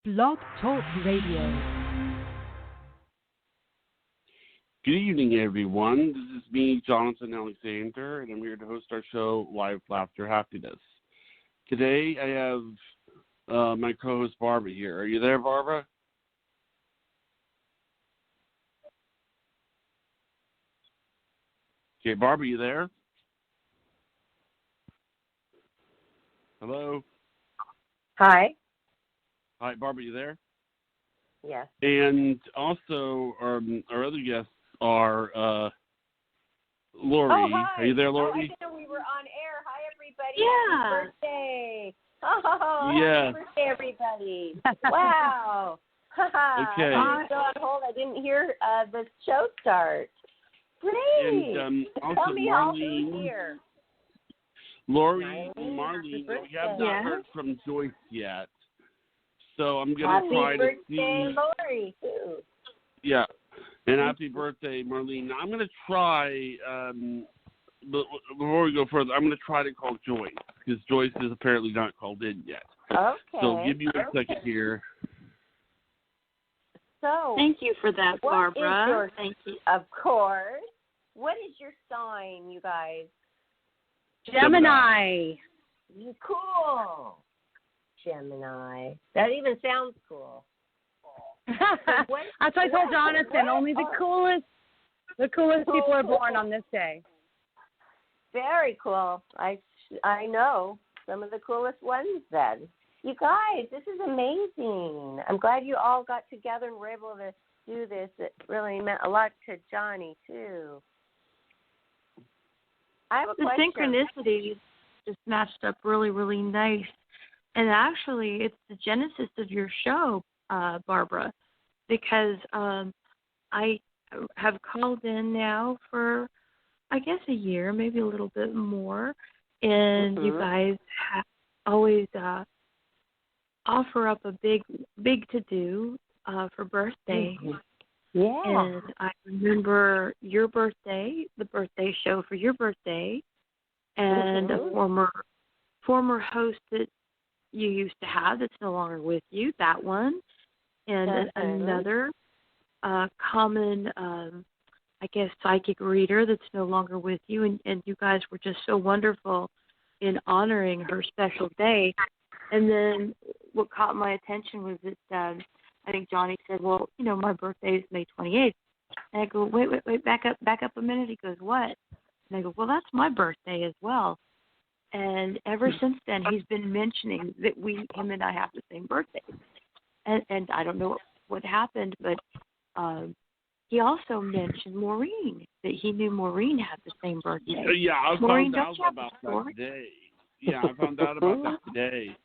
Blog Talk Radio. Good evening, everyone. This is me, Jonathan Alexander, and I'm here to host our show, Live Laughter Happiness. Today, I have my co-host, Barbara, here. Are you there, Barbara? Okay, Barbara, you there? Hello? Hi. Hi, Barbara, you there? Yes. And also, our other guests are Lori. Oh, hi. Are you there, Oh, Lori? I didn't know we were on air. Hi, everybody. Yeah. Happy birthday. Oh, Yeah. happy birthday, everybody. Wow. Okay. I'm still on hold. I didn't hear the show start. Great. And also, Tell me how Maureen. who's here. Lori, Marlene, Marlene, happy we have not birthday. heard from Joyce yet. So I'm going Happy to try to birthday, see. Lori, too. Yeah. And happy birthday, Marlene. Now, I'm going to try, but before we go further, I'm going to try to call Joyce, because Joyce is apparently not called in yet. Okay. So give you a second here. So, Thank you for that, what Barbara. is your, Thank you. of course. What is your sign, you guys? Gemini. Cool. Gemini. That even sounds cool. That's what I told Jonathan. Only the coolest people are born on this day. Very cool. I know some of the coolest ones then. You guys, this is amazing. I'm glad you all got together and were able to do this. It really meant a lot to Johnny, too. I have a The question. synchronicities just matched up really, really nice. And actually, it's the genesis of your show, Barbara, because I have called in now for, I guess, a year, maybe a little bit more, and you guys always offer up a big to-do for birthdays. Yeah. And I remember your birthday, the birthday show for your birthday, and a former host that you used to have that's no longer with you, that one, and another common, I guess, psychic reader that's no longer with you, and you guys were just so wonderful in honoring her special day. And then what caught my attention was that I think Johnny said, well, my birthday is May 28th. And I go, wait, back up a minute. He goes, what? And I go, well, that's my birthday as well. And ever since then, he's been mentioning that him and I have the same birthday. And I don't know what happened, but he also mentioned Maureen, that he knew Maureen had the same birthday. Yeah, I Maureen, found out about that today. Yeah, I found out about that today.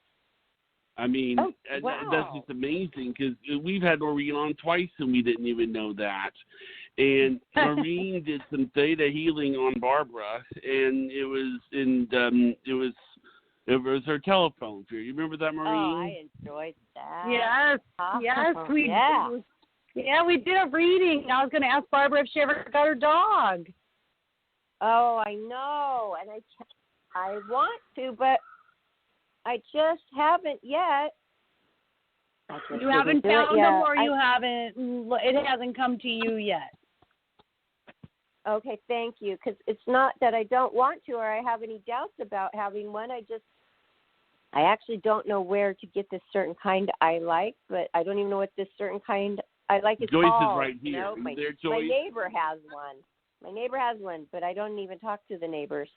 I mean, that's just amazing, because we've had Maureen on twice and we didn't even know that. And Maureen did some theta healing on Barbara, and it was her telephone fear. You remember that, Maureen? Oh, I enjoyed that. Yes, we did. Yeah, we did a reading. I was going to ask Barbara if she ever got her dog. Oh, I know, and I want to, but I just haven't yet. You haven't found them, or it hasn't come to you yet? Okay, thank you, because it's not that I don't want to or I have any doubts about having one. I actually don't know where to get this certain kind I like, but I don't even know what this certain kind I like is Joyce called. is right here. My Joyce? neighbor has one. But I don't even talk to the neighbors.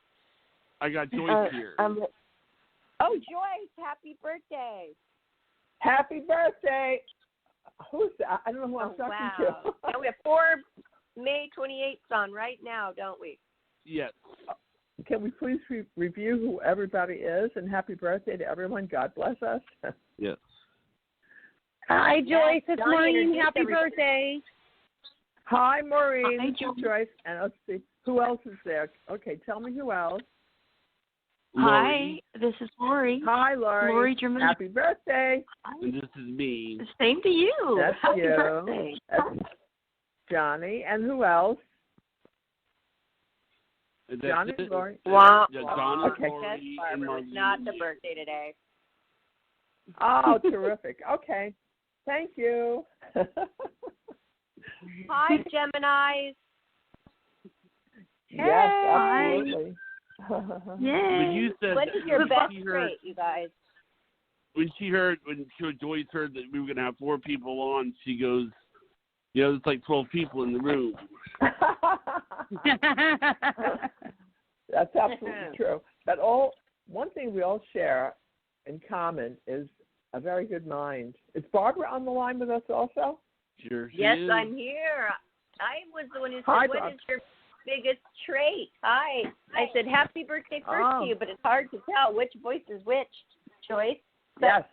I got Joyce here. Oh, Joyce, happy birthday. Happy birthday. Who's that? I don't know who I'm talking to. And we have 4 May 28th on right now, don't we? Yes. Can we please review who everybody is, and happy birthday to everyone. God bless us. Yes. Hi, Joyce. It's Maureen. Happy everybody. birthday. Hi, Maureen. Hi, Joyce. And let's see. Who else is there? Okay, tell me who else. Lori. Hi, this is Lori. Hi, Lori. Lori German. Happy birthday. And this is me. Same to you. That's Happy you. birthday. That's Johnny. And who else? Johnny, Lori. Wow. Yeah, Donna, Okay. Lori, and Barbara, Marlene. it's not the birthday today. Oh, terrific. Okay. Thank you. Hi, Geminis. Yes, absolutely. When you said What is your best trait, you guys? When Joyce heard that we were going to have 4 people on, she goes, there's like 12 people in the room. That's absolutely true. But one thing we all share in common is a very good mind. Is Barbara on the line with us also? Sure she Yes, is. I'm here. I was the one who said, Hi, what Bob. is your biggest trait? Hi. I said, happy birthday first to you, but it's hard to tell which voice is which, Joyce. But Yes.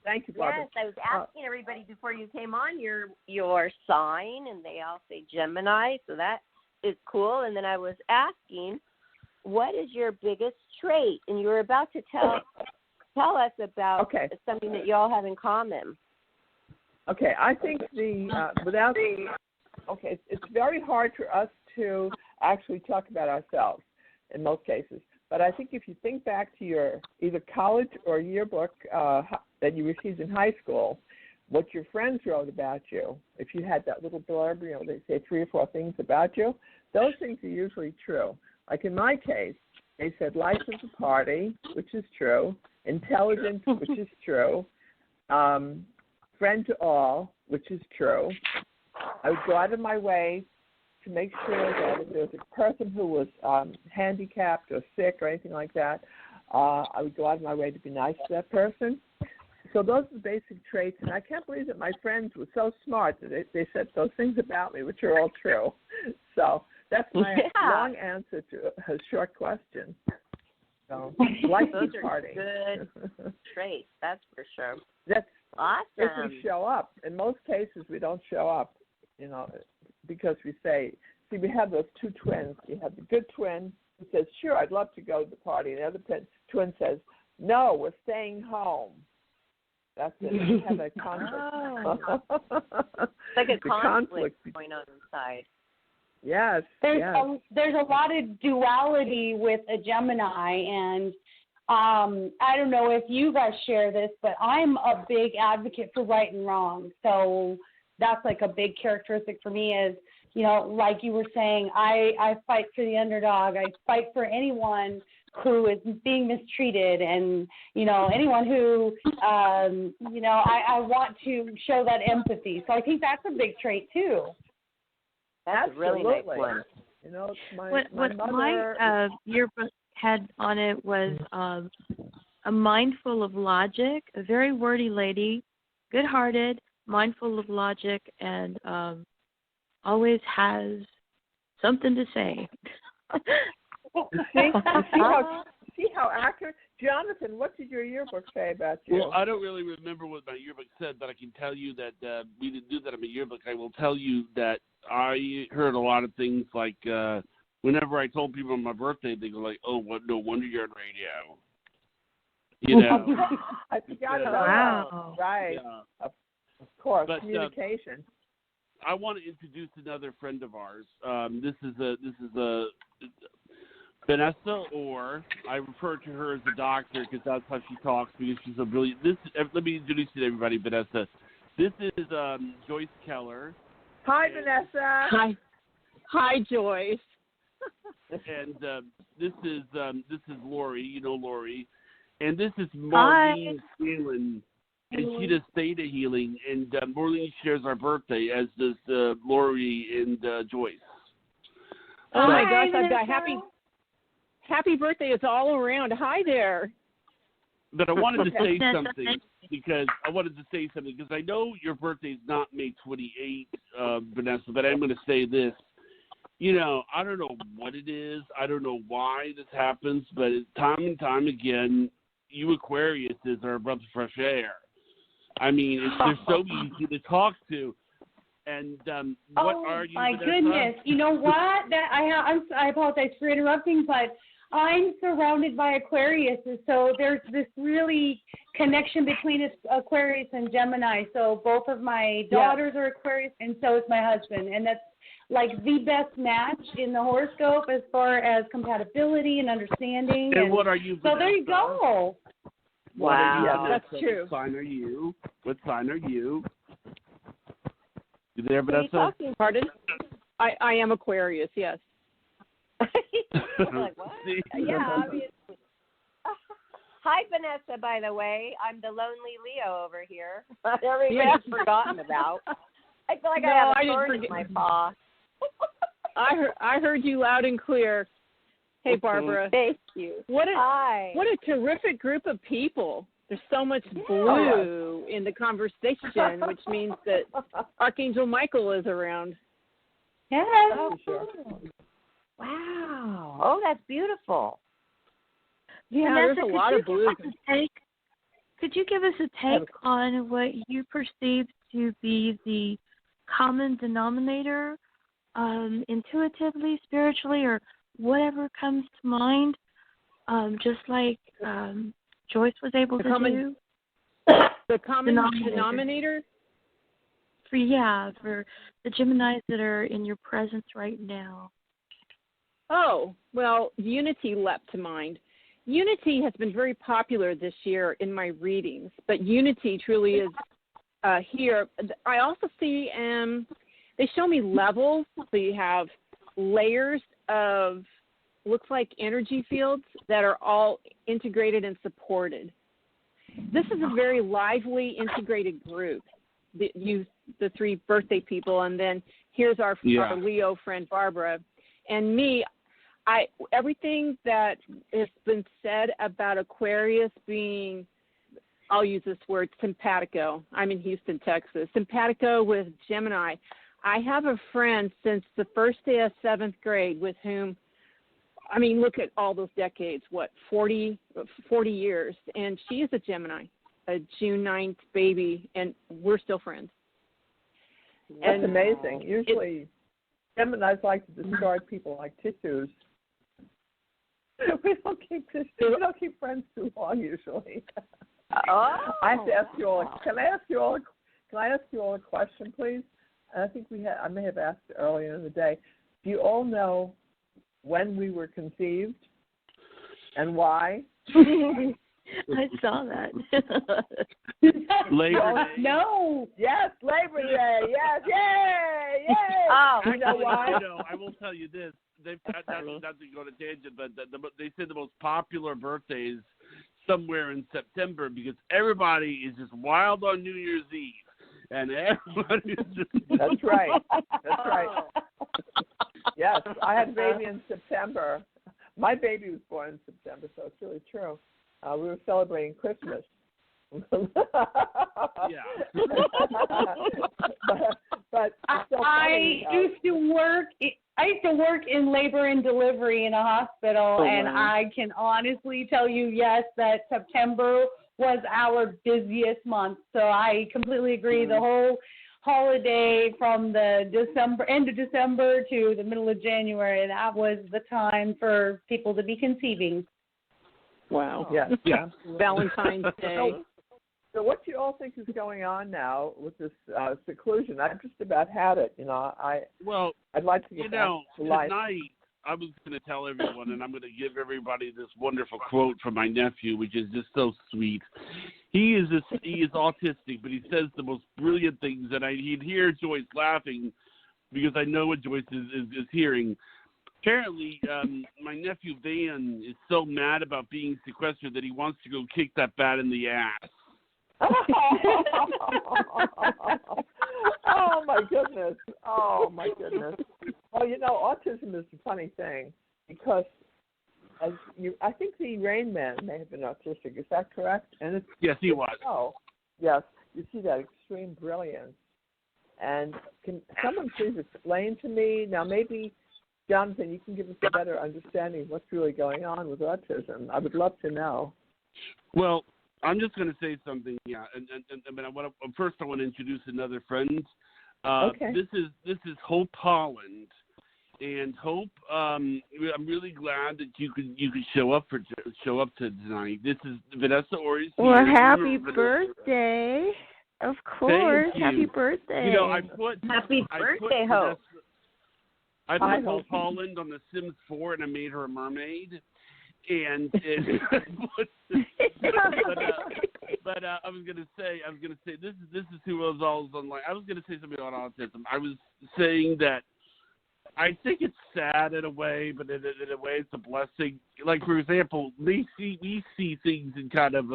Thank you, Barbara. yes, I was asking everybody before you came on your sign, and they all say Gemini, so that is cool. And then I was asking, what is your biggest trait? And you were about to tell us about something that you all have in common. Okay, I think it's very hard for us to actually talk about ourselves in most cases. But I think if you think back to your either college or yearbook that you received in high school, what your friends wrote about you, if you had that little blurb, they say 3 or 4 things about you, those things are usually true. Like in my case, they said life is a party, which is true, intelligent, which is true, friend to all, which is true. I would go out of my way to make sure that if there was a person who was handicapped or sick or anything like that, I would go out of my way to be nice to that person. So those are the basic traits, and I can't believe that my friends were so smart that they said those things about me, which are all true. So that's my long answer to a short question. So, life is a party. Good traits, that's for sure. That's awesome. If we show up. In most cases, we don't show up, because we we have those 2 twins. You have the good twin who says, sure, I'd love to go to the party. And the other twin says, no, we're staying home. That's it. We have a conflict. It's like a conflict conflict going on inside. Yes. There's a lot of duality with a Gemini, and I don't know if you guys share this, but I'm a big advocate for right and wrong. So that's like a big characteristic for me is, like you were saying, I fight for the underdog. I fight for anyone who is being mistreated, and anyone who I want to show that empathy. So I think that's a big trait too. That's a really nice one. My mother, yearbook had on it was a mindful of logic, a very wordy lady, good-hearted, mindful of logic, and always has something to say. See how accurate? Jonathan, what did your yearbook say about you? Well, I don't really remember what my yearbook said, but I can tell you that we didn't do that in my yearbook. I will tell you that I heard a lot of things like whenever I told people on my birthday, they go like, "Oh, no wonder you're on radio." I forgot about wow. that. Right. Yeah. Of course, but, communication. I want to introduce another friend of ours. This is Vanessa, or I refer to her as the doctor because that's how she talks, because she's a brilliant. Let me introduce you to everybody, Vanessa. This is Joyce Keller. Hi, Vanessa. Hi, Joyce. And this is Lori. Lori, and this is Maureen Scanlan, and she does theta healing. And Maureen shares our birthday, as does Lori and Joyce. Oh my gosh! I've got happy birthday is all around. Hi there. But I wanted to say something because I know your birthday is not May 28th, Vanessa, but I'm going to say this. I don't know what it is. I don't know why this happens, but time and time again, you Aquariuses are a breath of fresh air. I mean, they're so easy to talk to. And what are you? Oh my Vanessa? goodness! You know what? I apologize for interrupting, but I'm surrounded by Aquariuses, so there's this really connection between Aquarius and Gemini. So both of my daughters are Aquarius, and so is my husband, and that's like the best match in the horoscope as far as compatibility and understanding. And what are you, Vanessa? So there you go. Wow, that's true. What sign are you? You there, Vanessa? Pardon? I am Aquarius, yes. I'm like, what? Yeah, obviously. Hi, Vanessa, by the way. I'm the lonely Leo over here. Everybody's forgotten about. I feel like I have a thorn in my paw. I heard you loud and clear. Hey, Barbara. Thank you. Hi. What a terrific group of people. There's so much blue in the conversation, which means that Archangel Michael is around. Yes. Oh, sure. Wow. Oh, that's beautiful. Yeah, Vanessa, there's a lot of blue. Could you give us a take on what you perceive to be the common denominator, intuitively, spiritually, or whatever comes to mind, just like Joyce was able to do? The common denominator? For the Geminis that are in your presence right now. Oh, well, unity leapt to mind. Unity has been very popular this year in my readings, but unity truly is here. I also see, they show me levels, so you have layers of, looks like energy fields that are all integrated and supported. This is a very lively, integrated group. The three birthday people, and then here's our Leo friend Barbara, and me. Everything that has been said about Aquarius being, I'll use this word, simpatico. I'm in Houston, Texas. Simpatico with Gemini. I have a friend since the first day of 7th grade with whom, I mean, look at all those decades, 40 years, and she is a Gemini, a June 9th baby, and we're still friends. That's amazing. Usually, Geminis like to discard people like tissues. We don't keep friends too long usually. I have to ask you all. Can I ask you all a question, please? And I think I may have asked earlier in the day. Do you all know when we were conceived and why? I saw that. Labor Day. No. Yes, Labor Day. Yes, yay, yay. Oh, you know why? I will tell you this. Not to go to tangent, but they said the most popular birthdays somewhere in September because everybody is just wild on New Year's Eve, and everybody is just. That's right. That's right. Yes, I had a baby in September. My baby was born in September, so it's really true. We were celebrating Christmas. Yeah. but so I used to work in labor and delivery in a hospital, and I can honestly tell you, yes, that September was our busiest month. So I completely agree. The whole holiday from the end of December to the middle of January, that was the time for people to be conceiving. Wow. Yes. Yeah. Valentine's Day. So what do you all think is going on now with this seclusion? I've just about had it. I'd like to get back to life. Tonight I was going to tell everyone, and I'm going to give everybody this wonderful quote from my nephew, which is just so sweet. He is autistic, but he says the most brilliant things, and he'd hear Joyce laughing because I know what Joyce is hearing. Apparently, my nephew Van is so mad about being sequestered that he wants to go kick that bat in the ass. Oh my goodness! Oh my goodness! Well, autism is a funny thing because I think the Rain Man may have been autistic. Is that correct? And yes, he was. Oh, yes. You see that extreme brilliance. And can someone please explain to me now? Maybe Jonathan, you can give us a better understanding of what's really going on with autism. I would love to know. Well, I'm just going to say something, and I want to first. I want to introduce another friend. Okay. This is Hope Holland, and Hope. I'm really glad that you could show up to tonight. This is Vanessa Ori's. Well, happy birthday! Of course, happy birthday. Happy birthday, Hope. I put Hope Holland on The Sims 4, and I made her a mermaid. And But I was gonna say this is who was always online. I was gonna say something about autism. I was saying that I think it's sad in a way, but in a way it's a blessing. Like, for example, we see things in kind of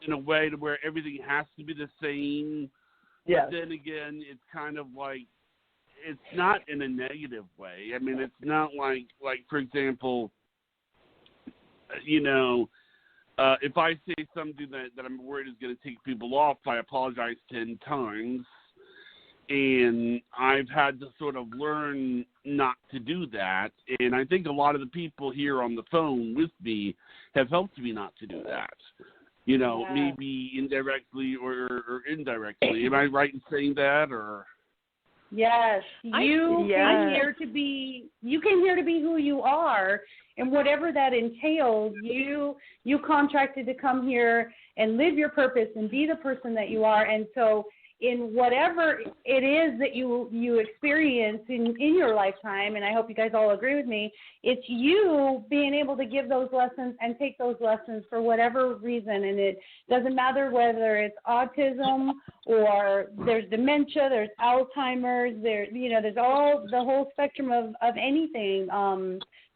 in a way to where everything has to be the same. Yes. But then again, it's kind of like, it's not in a negative way. I mean, it's not like for example, if I say something that I'm worried is going to take people off, I apologize 10 times. And I've had to sort of learn not to do that. And I think a lot of the people here on the phone with me have helped me not to do that. Maybe indirectly or indirectly. Am I right in saying that? Or yes, you came here to be who you are, and whatever that entails, you contracted to come here and live your purpose and be the person that you are. And so in whatever it is that you experience in your lifetime, and I hope you guys all agree with me, it's you being able to give those lessons and take those lessons for whatever reason. And it doesn't matter whether it's autism or there's dementia, there's Alzheimer's, there's all the whole spectrum of anything,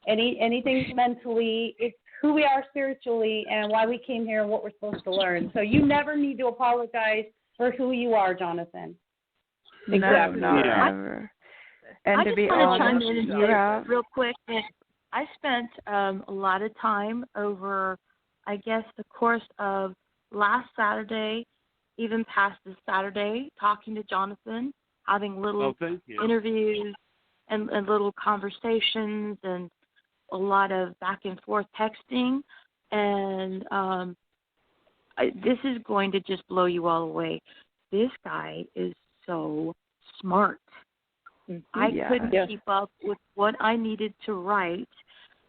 anything mentally. It's who we are spiritually and why we came here and what we're supposed to learn. So you never need to apologize for who you are, Jonathan. Exactly. No, never. And I to just be want to chime honest, in and say real quick. I spent a lot of time over, I guess, the course of last Saturday, even past this Saturday, talking to Jonathan, having little interviews and little conversations and a lot of back and forth texting. And this is going to just blow you all away. This guy is so smart. I couldn't keep up with what I needed to write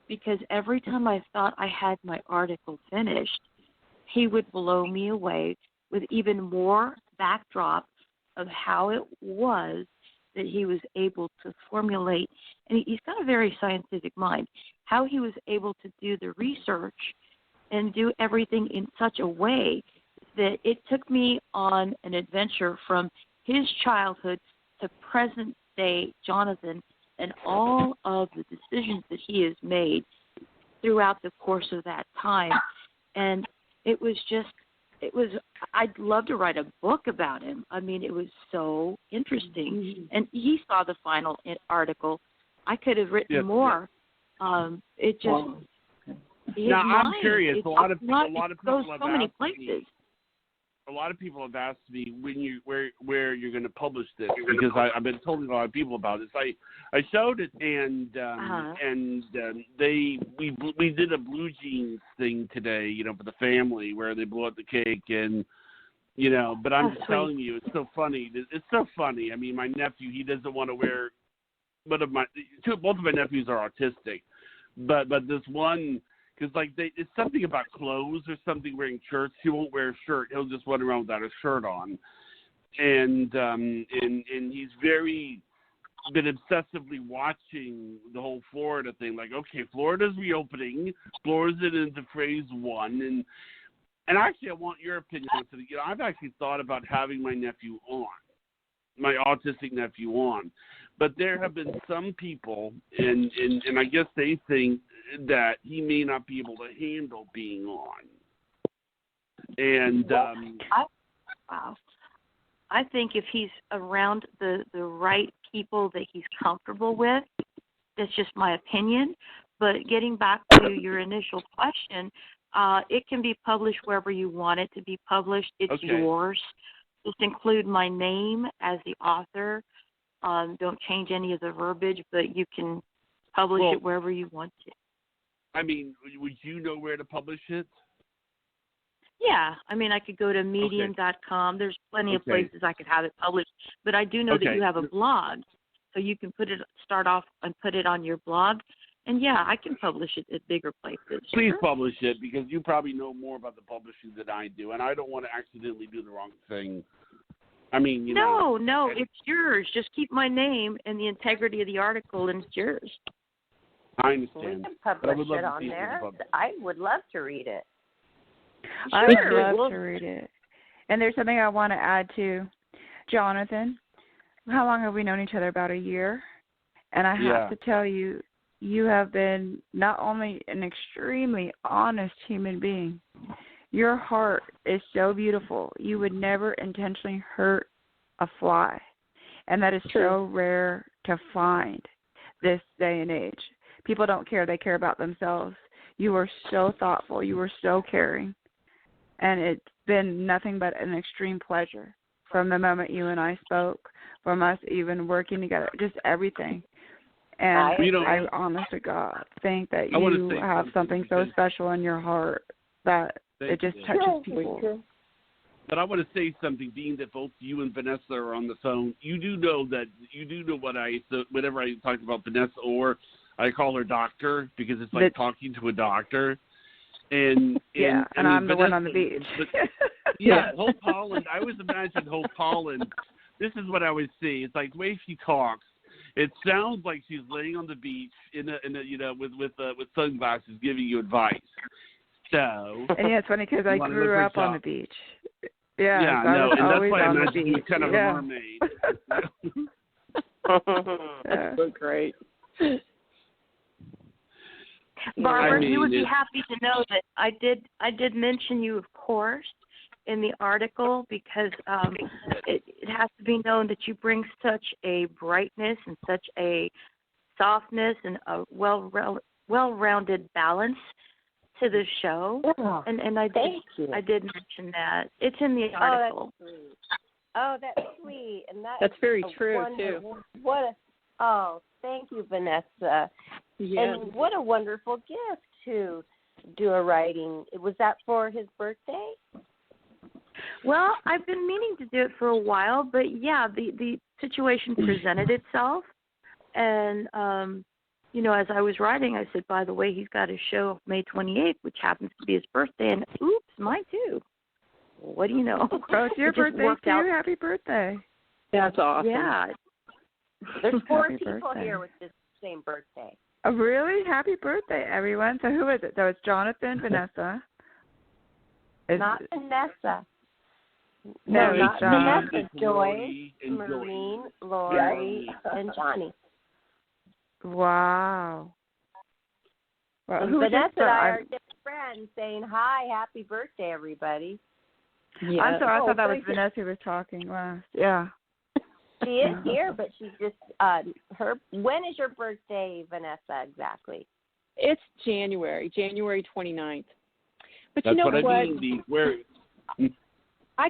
because every time I thought I had my article finished, he would blow me away with even more backdrop of how it was that he was able to formulate. And he's got a very scientific mind. How he was able to do the research and do everything in such a way that it took me on an adventure from his childhood to present day Jonathan and all of the decisions that he has made throughout the course of that time. And I'd love to write a book about him. I mean, it was so interesting. Mm-hmm. And he saw the final article. I could have written more. It just... Now, I'm curious. A lot of people goes have so many asked places. Me, a lot of people have asked me where you're going to publish this because I've been telling a lot of people about this. I showed it and we did a Blue Jeans thing today, for the family where they blew out the cake and But I'm just telling you, it's so funny. It's so funny. I mean, my nephew, he doesn't want to wear. Both of my nephews are autistic, but this one. Because it's something about clothes or something wearing shirts. He won't wear a shirt. He'll just run around without a shirt on, and he's been obsessively watching the whole Florida thing. Like, okay, Florida's reopening. Florida's into phase 1, and actually, I want your opinion on it. I've actually thought about having my autistic nephew on. But there have been some people, and I guess they think that he may not be able to handle being on. And I think if he's around the right people that he's comfortable with, that's just my opinion. But getting back to your initial question, it can be published wherever you want it to be published. It's yours. Just include my name as the author. Don't change any of the verbiage, but you can publish it wherever you want to. I mean, would you know where to publish it? Yeah. I mean, I could go to medium.com. There's plenty of places I could have it published. But I do know that you have a blog, so you can start off and put it on your blog. And, I can publish it at bigger places. Please publish it because you probably know more about the publishing than I do, and I don't want to accidentally do the wrong thing. I mean, No, it's yours. Just keep my name and the integrity of the article, and it's yours. I understand. We can publish it on there. I would love to read it. I would Sure. love to read it. And there's something I want to add to Jonathan. How long have we known each other? About a year. And I have to tell you, you have been not only an extremely honest human being, your heart is so beautiful. You would never intentionally hurt a fly. And that is so rare to find this day and age. People don't care. They care about themselves. You were so thoughtful. You were so caring. And it's been nothing but an extreme pleasure from the moment you and I spoke, from us even working together, just everything. And I honest to God think that you have something so special in your heart that it just touches people. But I want to say something, being that both you and Vanessa are on the phone. You do know whenever I talk about Vanessa, or I call her doctor, because it's like talking to a doctor. And I'm the one on the beach. Hope Holland. I always imagine Hope Holland. This is what I would see. It's like the way she talks. It sounds like she's laying on the beach with sunglasses, giving you advice. So. And it's funny because I grew up on the beach. Yeah, and that's why I imagine she's kind of a mermaid. That's so great. Barbara, you would be happy to know that I did mention you, of course, in the article, because it has to be known that you bring such a brightness and such a softness and a well-rounded balance to the show. And I did mention that. It's in the article. Oh, that's sweet. And that's very true, too. Thank you, Vanessa. Yeah. And what a wonderful gift to do a writing. Was that for his birthday? Well, I've been meaning to do it for a while, but the situation presented itself. And, as I was writing, I said, by the way, he's got a show May 28th, which happens to be his birthday, and oops, mine too. What do you know? Oh, it's your birthday too. Happy birthday. That's awesome. Yeah. There's 4 people here with the same birthday. Oh, really? Happy birthday, everyone. So who is it? So it's Jonathan, Vanessa. Not Vanessa. No, not Vanessa. Joyce, Maureen, Maureen, Lori, and Johnny. Wow. Well, and Vanessa and I are just friends saying, hi, happy birthday, everybody. Yeah. I'm sorry, I thought that was Vanessa who was talking last. Yeah. She is here, but she's just, when is your birthday, Vanessa, exactly? It's January 29th. But that's you know what? I mean, I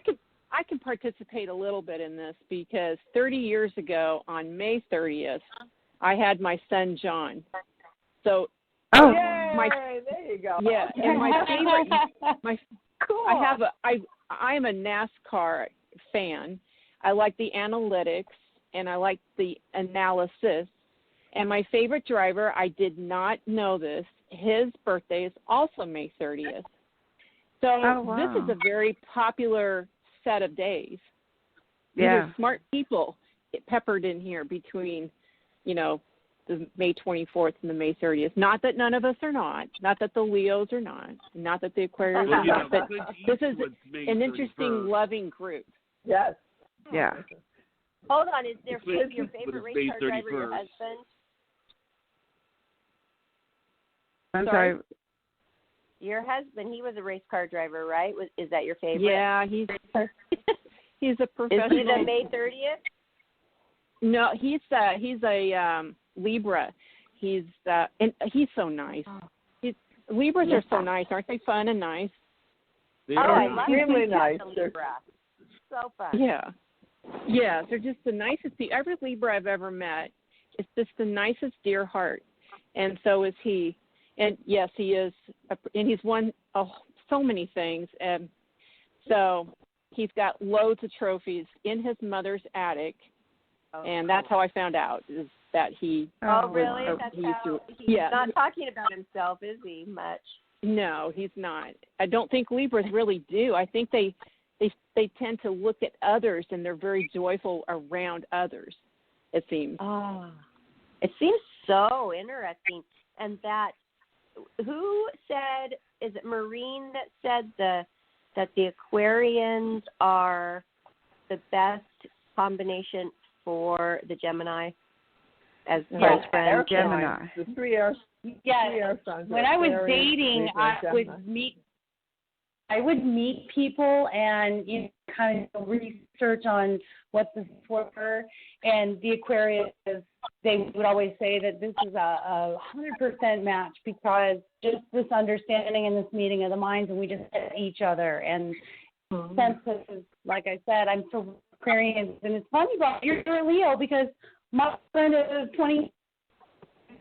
can participate a little bit in this, because 30 years ago on May 30th, I had my son John. So there you go. Yeah, and my favorite cool. I'm a NASCAR fan. I like the analytics and I like the analysis. And my favorite driver, I did not know this, his birthday is also May 30th. So This is a very popular set of days. Yeah. These are smart people peppered in here between, the May 24th and the May 30th. Not that none of us are not that the Leos are not that the Aquarius are not, but this is an interesting, loving group. Yes. Yeah. Hold on, is your favorite race car driver your husband? I'm sorry. Your husband, he was a race car driver, right? Is that your favorite? Yeah, he's a professional. Is he the May 30th? No, he's a Libra. He's so nice. Libras are so nice, aren't they? Fun and nice. They are extremely nice. So fun. Yeah, they're just the nicest people. Every Libra I've ever met is just the nicest dear heart, and so is he. And yes, he is, and he's won so many things, and so he's got loads of trophies in his mother's attic, and that's how I found out, is that he. Oh, really? He's not talking about himself, is he, much? No, he's not. I don't think Libras really do. I think they tend to look at others, and they're very joyful around others, it seems. Oh, it seems so interesting. And that, who said is it Maureen that said that the Aquarians are the best combination for the Gemini as friends? Gemini. The three air signs. When I was dating, I would meet people and kind of research on what the were, and the Aquarius, they would always say that this is a 100% match because just this understanding and this meeting of the minds, and we just get each other. And since, like I said, I'm so Aquarian, and it's funny about you're a Leo because my friend is 20,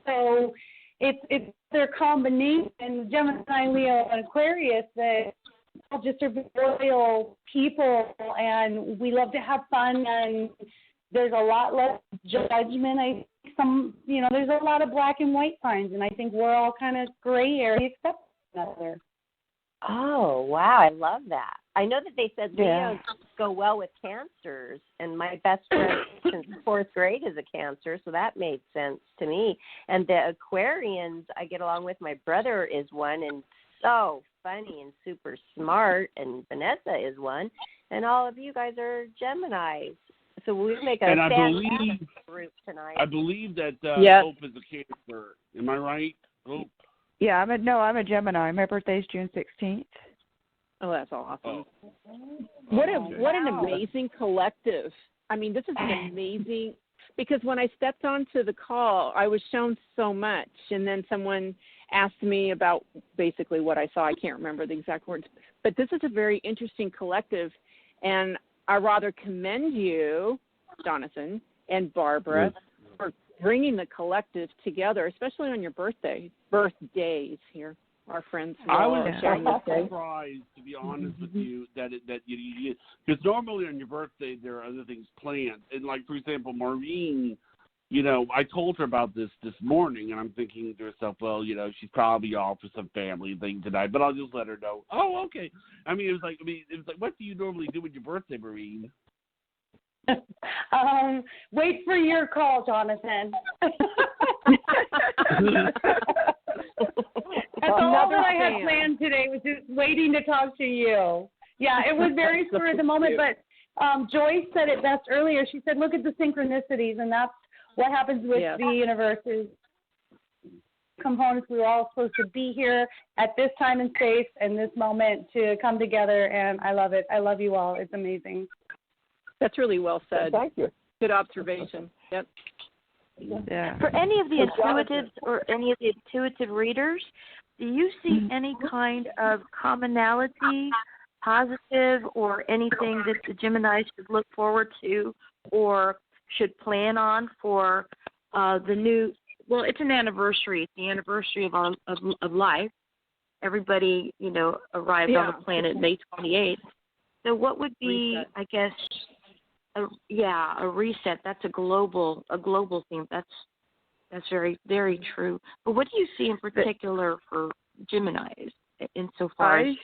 so it's their combination, Gemini, Leo, and Aquarius, that just are loyal people, and we love to have fun, and there's a lot less judgment. I think there's a lot of black and white signs, and I think we're all kind of gray area except one another. Oh, wow, I love that. I know that they said Leos go well with Cancers, and my best friend since 4th grade is a Cancer, so that made sense to me. And the Aquarians I get along with, my brother is one, and so funny and super smart, and Vanessa is one, and all of you guys are Geminis. So we make a fantastic group tonight. I believe that Hope is a Cancer. Am I right, Hope? Yeah, I'm a Gemini. My birthday's June 16th. Oh, that's awesome. Oh. What an amazing collective. I mean, this is an amazing, because when I stepped onto the call, I was shown so much, and then someone asked me about basically what I saw. I can't remember the exact words, but this is a very interesting collective, and I rather commend you, Jonathan and Barbara, for bringing the collective together, especially on your birthdays here. Our friends. I was surprised, to be honest with you, that you because normally on your birthday there are other things planned, and like for example, Maureen, I told her about this morning, and I'm thinking to myself, well, she's probably off for some family thing tonight, but I'll just let her know. Oh, okay. I mean, it was like, what do you normally do with your birthday, Maureen? Wait for your call, Jonathan. That's all that I had planned today, was just waiting to talk to you. Yeah, it was very spur of the moment, but Joyce said it best earlier. She said, look at the synchronicities, and that's what happens with the universe is components. We were all supposed to be here at this time and space and this moment to come together, and I love it. I love you all. It's amazing. That's really well said. Thank you. Good observation. Yep. Yeah. For any of the intuitives or any of the intuitive readers, do you see any kind of commonality, positive, or anything that the Geminis should look forward to or should plan on for the new? Well, it's an anniversary. It's the anniversary of life. Everybody, arrived on the planet May 28th. So what would be, reset. I guess, a reset? That's a global theme. That's very, very true. But what do you see in particular for Geminis insofar as?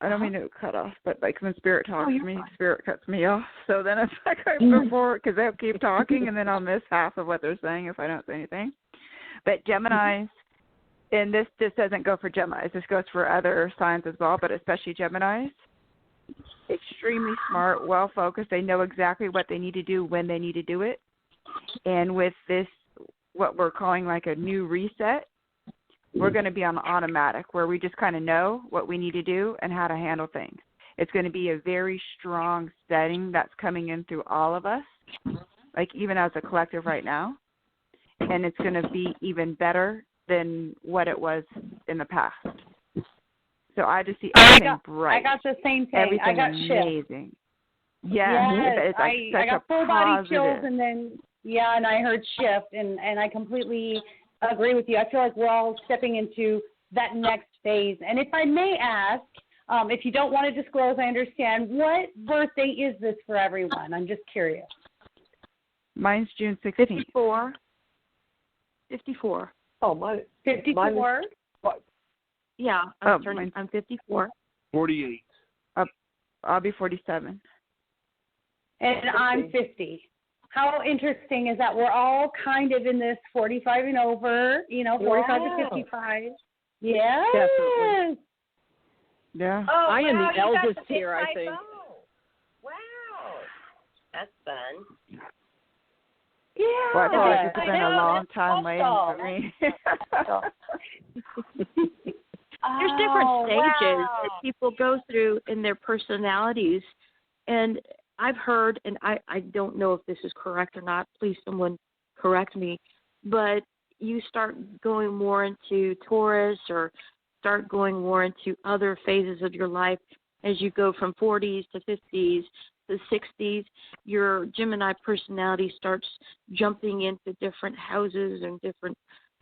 I don't mean to cut off, but like when Spirit talks to me, Spirit cuts me off. So then it's like I move forward because they'll keep talking, and then I'll miss half of what they're saying if I don't say anything. But Geminis, and this doesn't go for Geminis. This goes for other signs as well, but especially Geminis. Extremely smart, well-focused. They know exactly what they need to do when they need to do it. And with this, what we're calling like a new reset, we're going to be on automatic where we just kind of know what we need to do and how to handle things. It's going to be a very strong setting that's coming in through all of us, like even as a collective right now. And it's going to be even better than what it was in the past. So I just see everything bright. I got the same thing. Everything I got amazing. Shift. Yes. It's like I got full body chills, and then and I heard shift, and I completely agree with you. I feel like we're all stepping into that next phase. And if I may ask, if you don't want to disclose, I understand. What birthday is this for everyone? I'm just curious. Mine's June 16th. 54. Oh, mine. 54. Yeah, I'm 54. 48. I'll be 47. And I'm 50. How interesting is that we're all kind of in this 45 and over, 45 to 55. Yes. Definitely. Yeah. Oh, I am wow, the you got eldest the big here, I think. typo. Wow. That's fun. Yeah. Well, I think it's been a know, long that's time waiting awesome. for me. There's different stages Wow. that people go through in their personalities. And I've heard, and I don't know if this is correct or not, please someone correct me, but you start going more into Taurus or start going more into other phases of your life as you go from 40s to 50s to 60s. Your Gemini personality starts jumping into different houses and different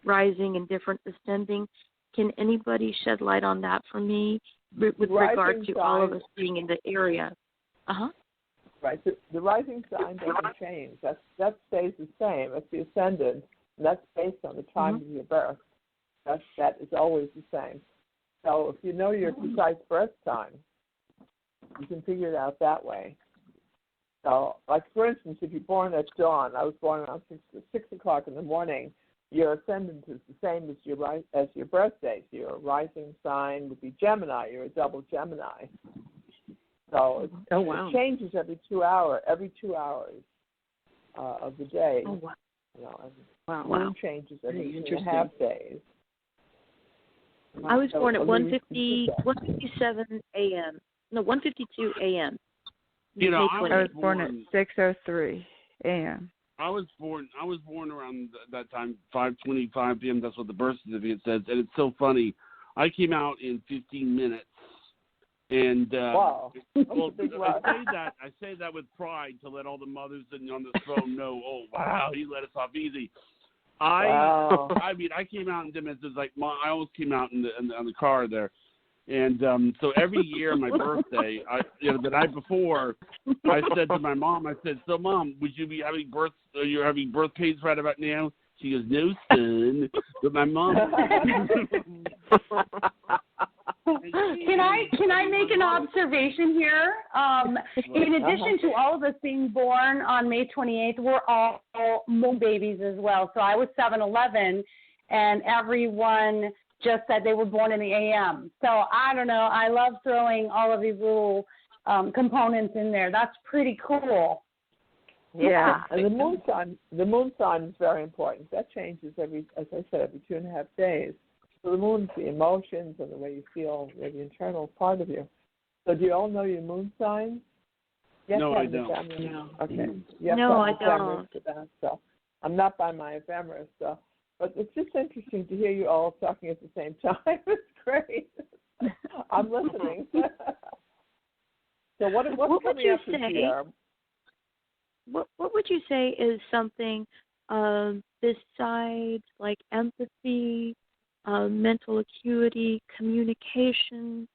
rising and different ascending. Can anybody shed light on that for me with regard to all of us being in the area? Right. The rising sign doesn't change. That stays the same. That's the ascendant, and that's based on the time of your birth. That is always the same. So if you know your precise birth time, you can figure it out that way. So, like for instance, if you're born at dawn, I was born around 6 o'clock in the morning. Your ascendant is the same as your birth date. Your rising sign would be Gemini. You're a double Gemini. So it changes every 2 hours. Every 2 hours of the day. Oh, wow. You know, moon changes every 2.5 days. I was born at 1:57 a.m. No, 1:52 a.m. You know, I was born at 6:03 a.m. I was born around that time, 5:25 p.m. That's what the birth certificate says, and it's so funny. I came out in 15 minutes, and wow. Well, I say that with pride to let all the mothers on the phone know. Oh wow, he let us off easy. I mean, I came out in 10 minutes. It was like I almost came out on the car there. And so every year on my birthday, the night before, I said to my mom, I said, "So Mom, would you be having you're having birth pains right about now?" She goes, "No, son." But my mom. Can I make an observation here? In addition to all of us being born on May 28th, we're all moon babies as well. So I was 7/11, and everyone just said they were born in the AM. So I don't know. I love throwing all of these little components in there. That's pretty cool. Yeah, and the moon sign is very important. That changes every 2.5 days. So the moon's the emotions and the way you feel, the internal part of you. So do you all know your moon sign? No, I don't. No. Okay. No, I don't. So I'm not by my ephemeris, so. But it's just interesting to hear you all talking at the same time. It's great. I'm listening. So what's coming up this year? What would you say is something besides like empathy, mental acuity, communication,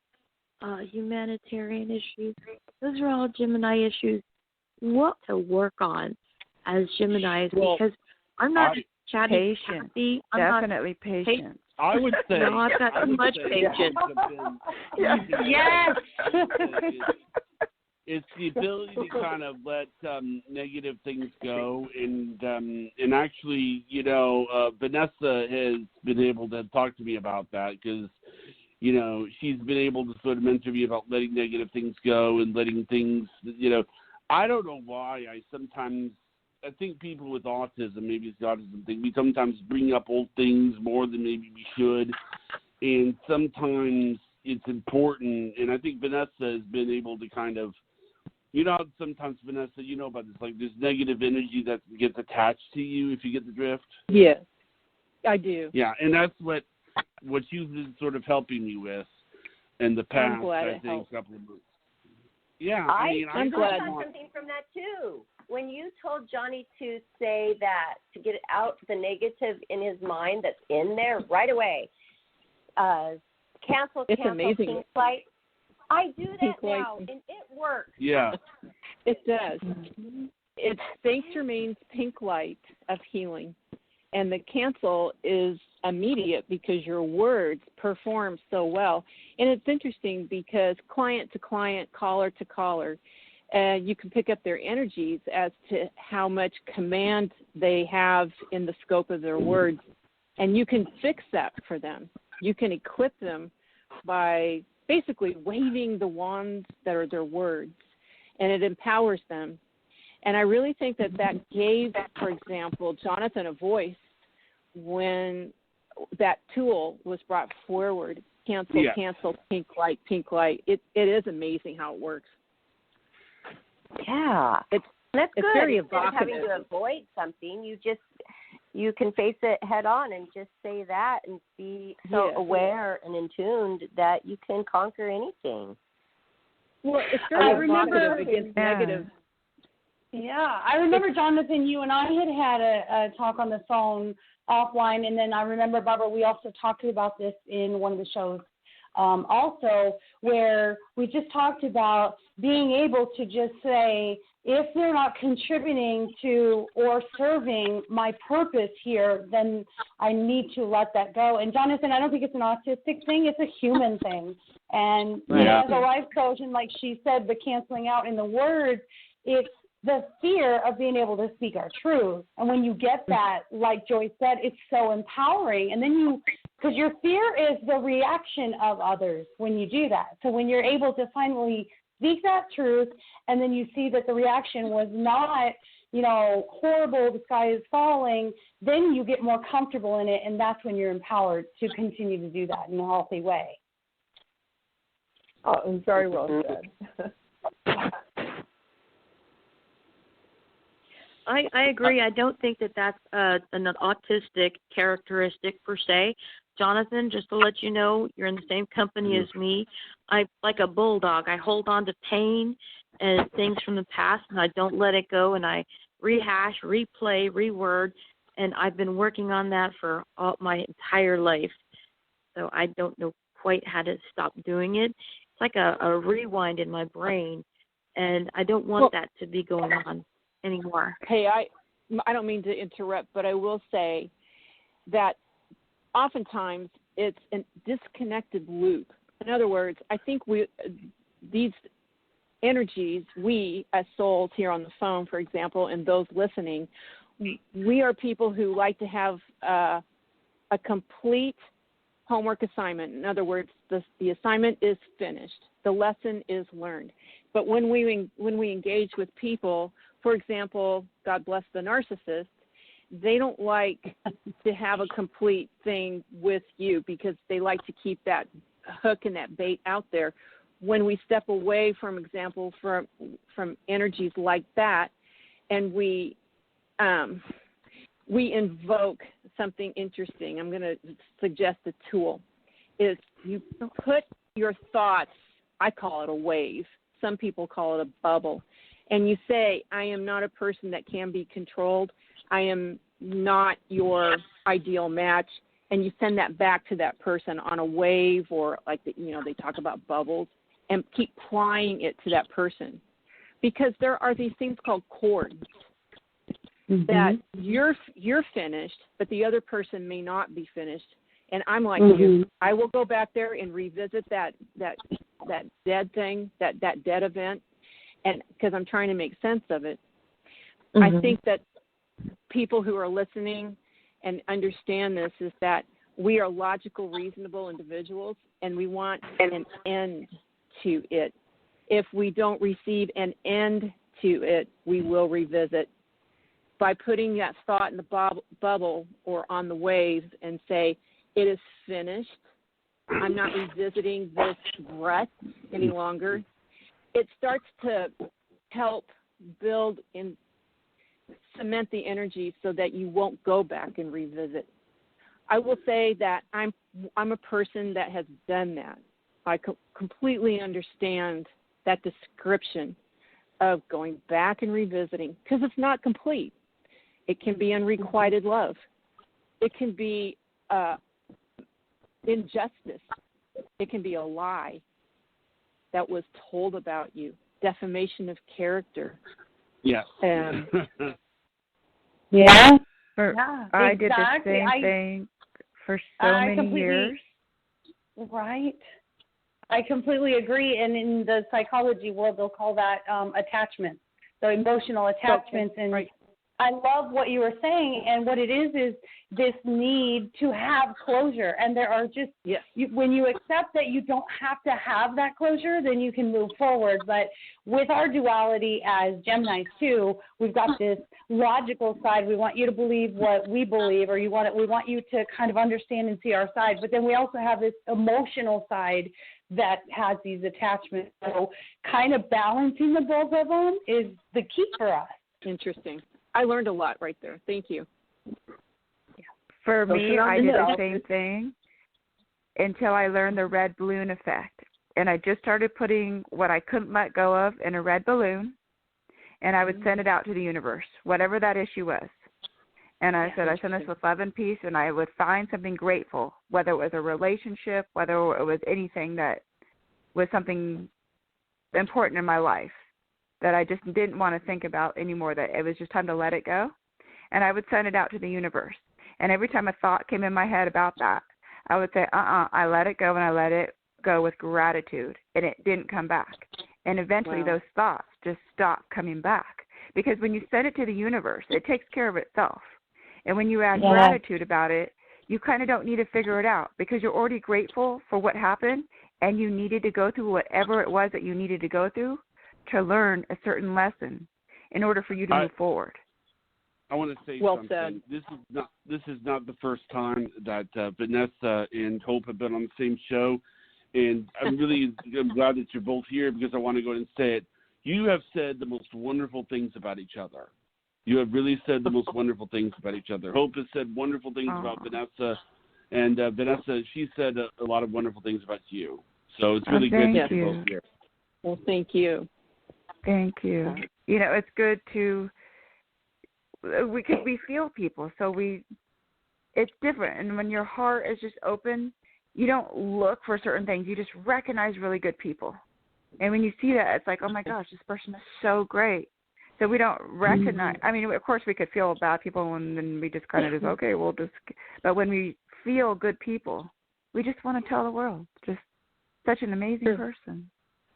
humanitarian issues? Those are all Gemini issues. What to work on as Geminis? Because I'm not chatty Kathy. Definitely patient. I would say. No, I've got too much patience. Yes. It's the ability to kind of let negative things go, and actually, Vanessa has been able to talk to me about that because, she's been able to sort of mentor me about letting negative things go and letting things, I don't know why I think people with autism, maybe it's the autism thing, we sometimes bring up old things more than maybe we should, and sometimes it's important, and I think Vanessa has been able to kind of, sometimes, Vanessa, about this, like there's negative energy that gets attached to you if you get the drift. Yes, I do. Yeah, and that's what you've been sort of helping me with in the past, I'm glad I think, couple of months. Yeah, I'm glad. something from that too. When you told Johnny to say that, to get out the negative in his mind that's in there right away, cancel amazing. pink flight. I do that Pink now, light. and it works. Yeah. It does. It's Saint Germain's pink light of healing. And the cancel is immediate because your words perform so well. And it's interesting because client to client, caller to caller, you can pick up their energies as to how much command they have in the scope of their words. And you can fix that for them. You can equip them by basically waving the wands that are their words, and it empowers them. And I really think that gave, for example, Jonathan a voice when that tool was brought forward. Cancel, cancel, pink light, pink light. It is amazing how it works. Yeah. That's good. Very Instead of evocative. having to avoid something, you can face it head on and just say that and be so aware and in tune that you can conquer anything. Well, it's very evocative against negative. Yeah, I remember, Jonathan, you and I had a talk on the phone offline, and then I remember, Barbara, we also talked about this in one of the shows also, where we just talked about being able to just say, if they're not contributing to or serving my purpose here, then I need to let that go. And, Jonathan, I don't think it's an autistic thing. It's a human thing. And as a life coach, and like she said, the canceling out in the words, it's the fear of being able to speak our truth. And when you get that, like Joyce said, it's so empowering. And then because your fear is the reaction of others when you do that. So when you're able to finally speak that truth, and then you see that the reaction was not, horrible, the sky is falling, then you get more comfortable in it, and that's when you're empowered to continue to do that in a healthy way. Oh, very well said. I agree. I don't think that that's an autistic characteristic per se. Jonathan, just to let you know, you're in the same company as me. I'm like a bulldog. I hold on to pain and things from the past, and I don't let it go, and I rehash, replay, reword, and I've been working on that for all my entire life. So I don't know quite how to stop doing it. It's like a rewind in my brain, and I don't want that to be going on anymore. Hey, I don't mean to interrupt, but I will say that oftentimes it's a disconnected loop. In other words, I think these energies, we as souls here on the phone, for example, and those listening, we are people who like to have a complete homework assignment. In other words, the assignment is finished. The lesson is learned. But when we engage with people, for example, God bless the narcissist, they don't like to have a complete thing with you because they like to keep that hook and that bait out there. When we step away, from example, from energies like that, and we invoke something interesting, I'm going to suggest a tool, is you put your thoughts, I call it a wave, some people call it a bubble, and you say, I am not a person that can be controlled. I am not your ideal match. And you send that back to that person on a wave, or like, they talk about bubbles, and keep applying it to that person. Because there are these things called chords that you're finished, but the other person may not be finished. And I'm like you. I will go back there and revisit that dead thing, that dead event, and because I'm trying to make sense of it. I think that people who are listening and understand this is that we are logical, reasonable individuals, and we want an end to it. If we don't receive an end to it, we will revisit. By putting that thought in the bubble or on the waves and say, it is finished, I'm not revisiting this breath any longer, it starts to help build and cement the energy so that you won't go back and revisit. I will say that I'm a person that has done that. I completely understand that description of going back and revisiting, because it's not complete. It can be unrequited love. It can be injustice. It can be a lie that was told about you, defamation of character. Yes. Yeah. I did the same thing for so many years. Right. I completely agree. And in the psychology world, they'll call that attachment. So emotional attachments. And I love what you were saying, and what it is this need to have closure. And there are just, when you accept that you don't have to have that closure, then you can move forward. But with our duality as Geminis too, we've got this logical side. We want you to believe what we believe, or we want you to kind of understand and see our side. But then we also have this emotional side that has these attachments. So kind of balancing the both of them is the key for us. Interesting. I learned a lot right there. Thank you. For me, I did the same thing until I learned the red balloon effect. And I just started putting what I couldn't let go of in a red balloon, and I would send it out to the universe, whatever that issue was. And I said, I send this with love and peace, and I would find something grateful, whether it was a relationship, whether it was anything that was something important in my life that I just didn't want to think about anymore, that it was just time to let it go. And I would send it out to the universe. And every time a thought came in my head about that, I would say, I let it go, and I let it go with gratitude, and it didn't come back. And eventually those thoughts just stopped coming back. Because when you send it to the universe, it takes care of itself. And when you add gratitude about it, you kind of don't need to figure it out, because you're already grateful for what happened, and you needed to go through whatever it was that you needed to go through to learn a certain lesson in order for you to move forward. I want to say well something. Said. This is not the first time that Vanessa and Hope have been on the same show, and I'm glad that you're both here, because I want to go ahead and say it. You have said the most wonderful things about each other. You have really said the most wonderful things about each other. Hope has said wonderful things about Vanessa, and Vanessa, she said a lot of wonderful things about you. So it's really good that you're both here. Well, thank you. Thank you. You know, it's good to we feel people, so it's different. And when your heart is just open, you don't look for certain things. You just recognize really good people. And when you see that, it's like, oh my gosh, this person is so great. So we don't recognize. I mean, of course, we could feel bad people, and then we just kind of okay, we'll just. But when we feel good people, we just want to tell the world, just such an amazing person.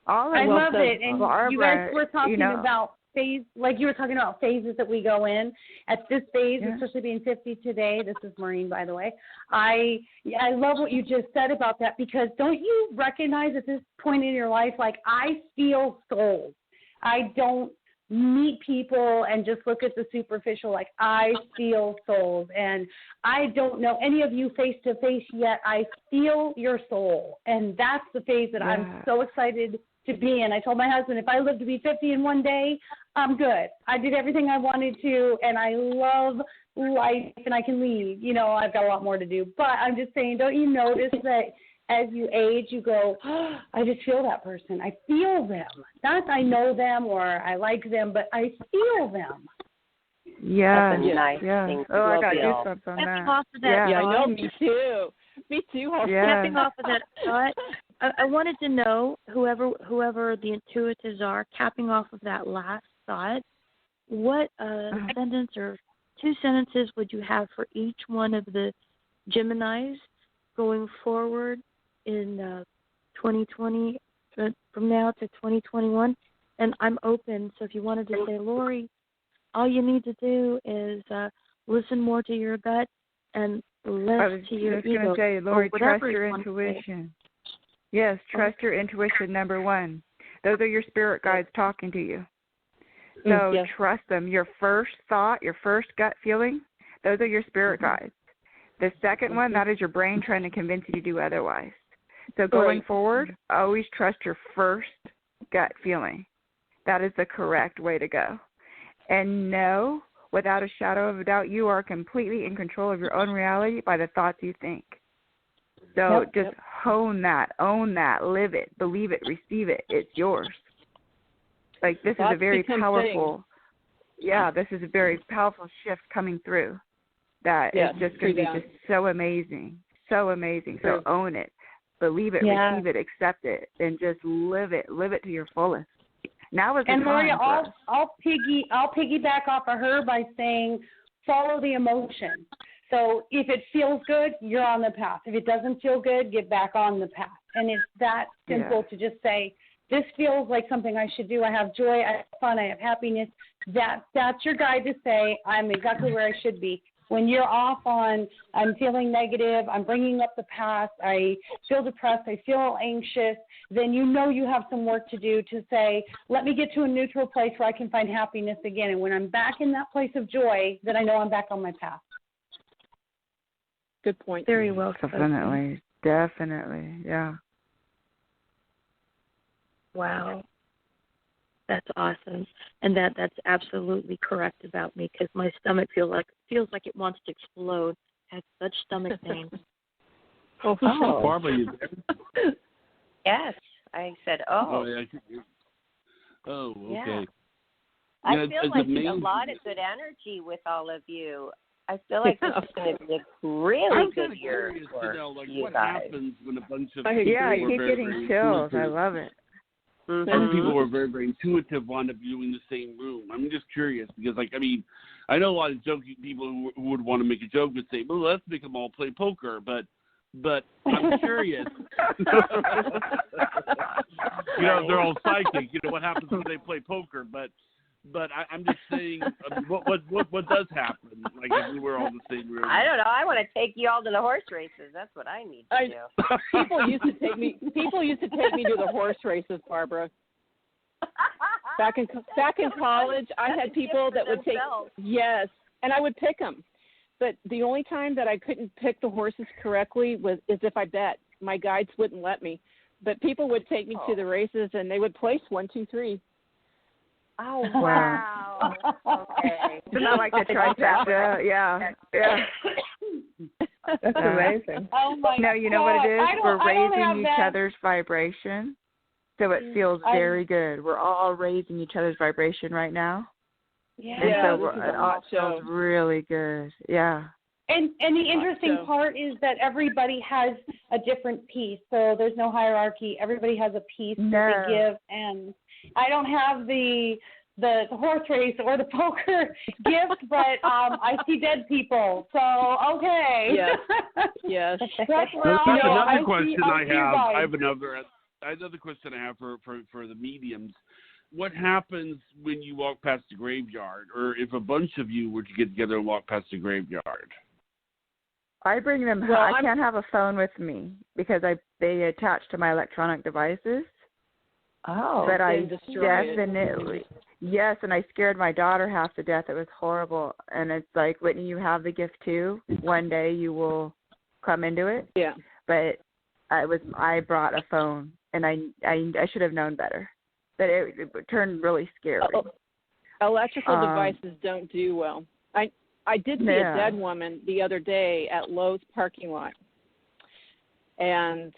I love it. And you guys were talking about phase, like you were talking about phases that we go in. At this phase, especially being 50 today, this is Maureen, by the way. I love what you just said about that, because don't you recognize at this point in your life, like, I feel souls. I don't meet people and just look at the superficial. Like, I feel souls, and I don't know any of you face to face yet. I feel your soul, and that's the phase that I'm so excited to be in. I told my husband, if I live to be 50 in one day, I'm good. I did everything I wanted to, and I love life, and I can leave. You know, I've got a lot more to do, but I'm just saying, don't you notice that as you age, you go, I just feel that person. I feel them. Not I know them or I like them, but I feel them. Yeah. That's a nice thing. Oh, I got goosebumps on that. Off of that I know, me too. Me too. Capping off of that thought, I wanted to know, whoever the intuitives are, capping off of that last thought, what sentence or two sentences would you have for each one of the Geminis going forward in 2020, from now to 2021? And I'm open, so if you wanted to say, Lori, all you need to do is listen more to your gut and less to your ego. I was just going to say, Lori, trust your intuition. Yes, trust your intuition, number one. Those are your spirit guides talking to you. So trust them. Your first thought, your first gut feeling, those are your spirit guides. The second one, that is your brain trying to convince you to do otherwise. So going forward, always trust your first gut feeling. That is the correct way to go. And know, without a shadow of a doubt, you are completely in control of your own reality by the thoughts you think. So just hone that, own that, live it, believe it, receive it. It's yours. Like, this is a very powerful, this is a very powerful shift coming through that is just going to be just so amazing, so amazing. So own it, believe it, receive it, accept it, and just live it to your fullest. Now is the time. Lori, I'll piggyback off of her by saying, follow the emotion. So if it feels good, you're on the path. If it doesn't feel good, get back on the path. And it's that simple to just say, this feels like something I should do. I have joy, I have fun, I have happiness. that's your guide to say, I'm exactly where I should be. When you're off on, I'm feeling negative, I'm bringing up the past, I feel depressed, I feel anxious, then you know you have some work to do to say, let me get to a neutral place where I can find happiness again. And when I'm back in that place of joy, then I know I'm back on my path. Good point. Very well spoken. Definitely, yeah. Wow. That's awesome, and that's absolutely correct about me because my stomach feels like it wants to explode. I have such stomach pain. Barbara, you there? Yes, I said, Oh, okay. Yeah. I feel like there's a lot of good energy with all of you. I feel like this is going to be a really good year for you what guys. happens when a bunch of people Yeah, I keep very, getting very chills. I intuitive, love it. or people who are very, very intuitive wind up doing the same room. I'm just curious because, I know a lot of joking people who would want to make a joke and say, well, let's make them all play poker, but I'm curious. They're all psychic. What happens when they play poker? But I'm just saying, what does happen? Like if we were all in the same room. I don't know. I want to take you all to the horse races. That's what I need to do. People used to take me to the horse races, Barbara. Back in college, I had people that would take and I would pick them. But the only time that I couldn't pick the horses correctly is if I bet. My guides wouldn't let me. But people would take me to the races, and they would place 1, 2, 3. Oh, wow. Okay. It's not like the trifecta. Yeah. That's amazing. Oh, my God. No, you know what it is? We're raising each other's vibration, so it feels very good. We're all raising each other's vibration right now. Yeah. And so it all feels really good. Yeah. And the interesting part is that everybody has a different piece, so there's no hierarchy. Everybody has a piece that they give, and I don't have the horse race or the poker gift, but I see dead people, so okay. Yes. That's another question I have. I have another question I have for the mediums. What happens when you walk past the graveyard, or if a bunch of you were to get together and walk past the graveyard? I bring them. Well, I can't have a phone with me because they attach to my electronic devices. Oh, but I definitely yes, and I scared my daughter half to death. It was horrible, and it's like, Whitney, you have the gift too. One day you will come into it. Yeah. But I brought a phone, and I should have known better. But it turned really scary. Electrical devices don't do well. I did see a dead woman the other day at Lowe's parking lot. And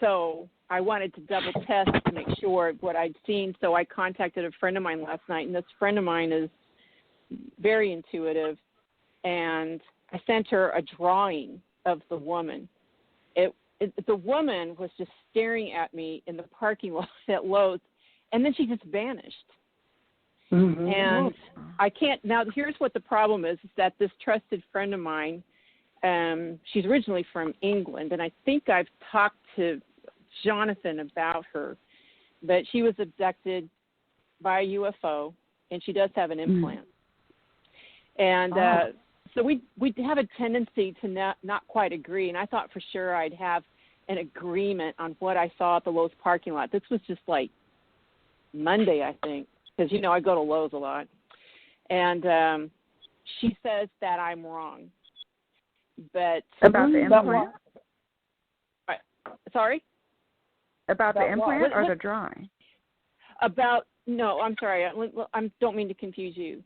so I wanted to double test to make sure what I'd seen. So I contacted a friend of mine last night, and this friend of mine is very intuitive. And I sent her a drawing of the woman. The woman was just staring at me in the parking lot at Lowe's, and then she just vanished. Mm-hmm. And I can't. Now, here's what the problem is that this trusted friend of mine, she's originally from England, and I think I've talked to Jonathan about her, but she was abducted by a UFO, and she does have an implant. And so we have a tendency to not quite agree, and I thought for sure I'd have an agreement on what I saw at the Lowe's parking lot. This was just like Monday, I think, because, I go to Lowe's a lot. And she says that I'm wrong. But about the implant? Sorry? About the implant or the drawing? No, I'm sorry. I don't mean to confuse you.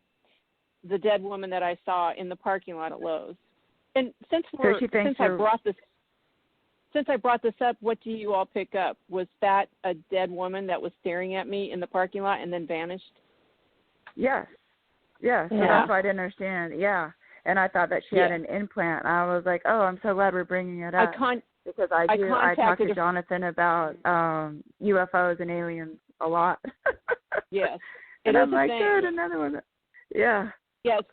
The dead woman that I saw in the parking lot at Lowe's. And since I brought this up, what do you all pick up? Was that a dead woman that was staring at me in the parking lot and then vanished? Yes. Yeah. So that's why I didn't understand. Yeah. And I thought that she had an implant. I was like, oh, I'm so glad we're bringing it up. Because I talked to Jonathan about UFOs and aliens a lot. Yes. And I'm like, good, another one. Yeah. Yes.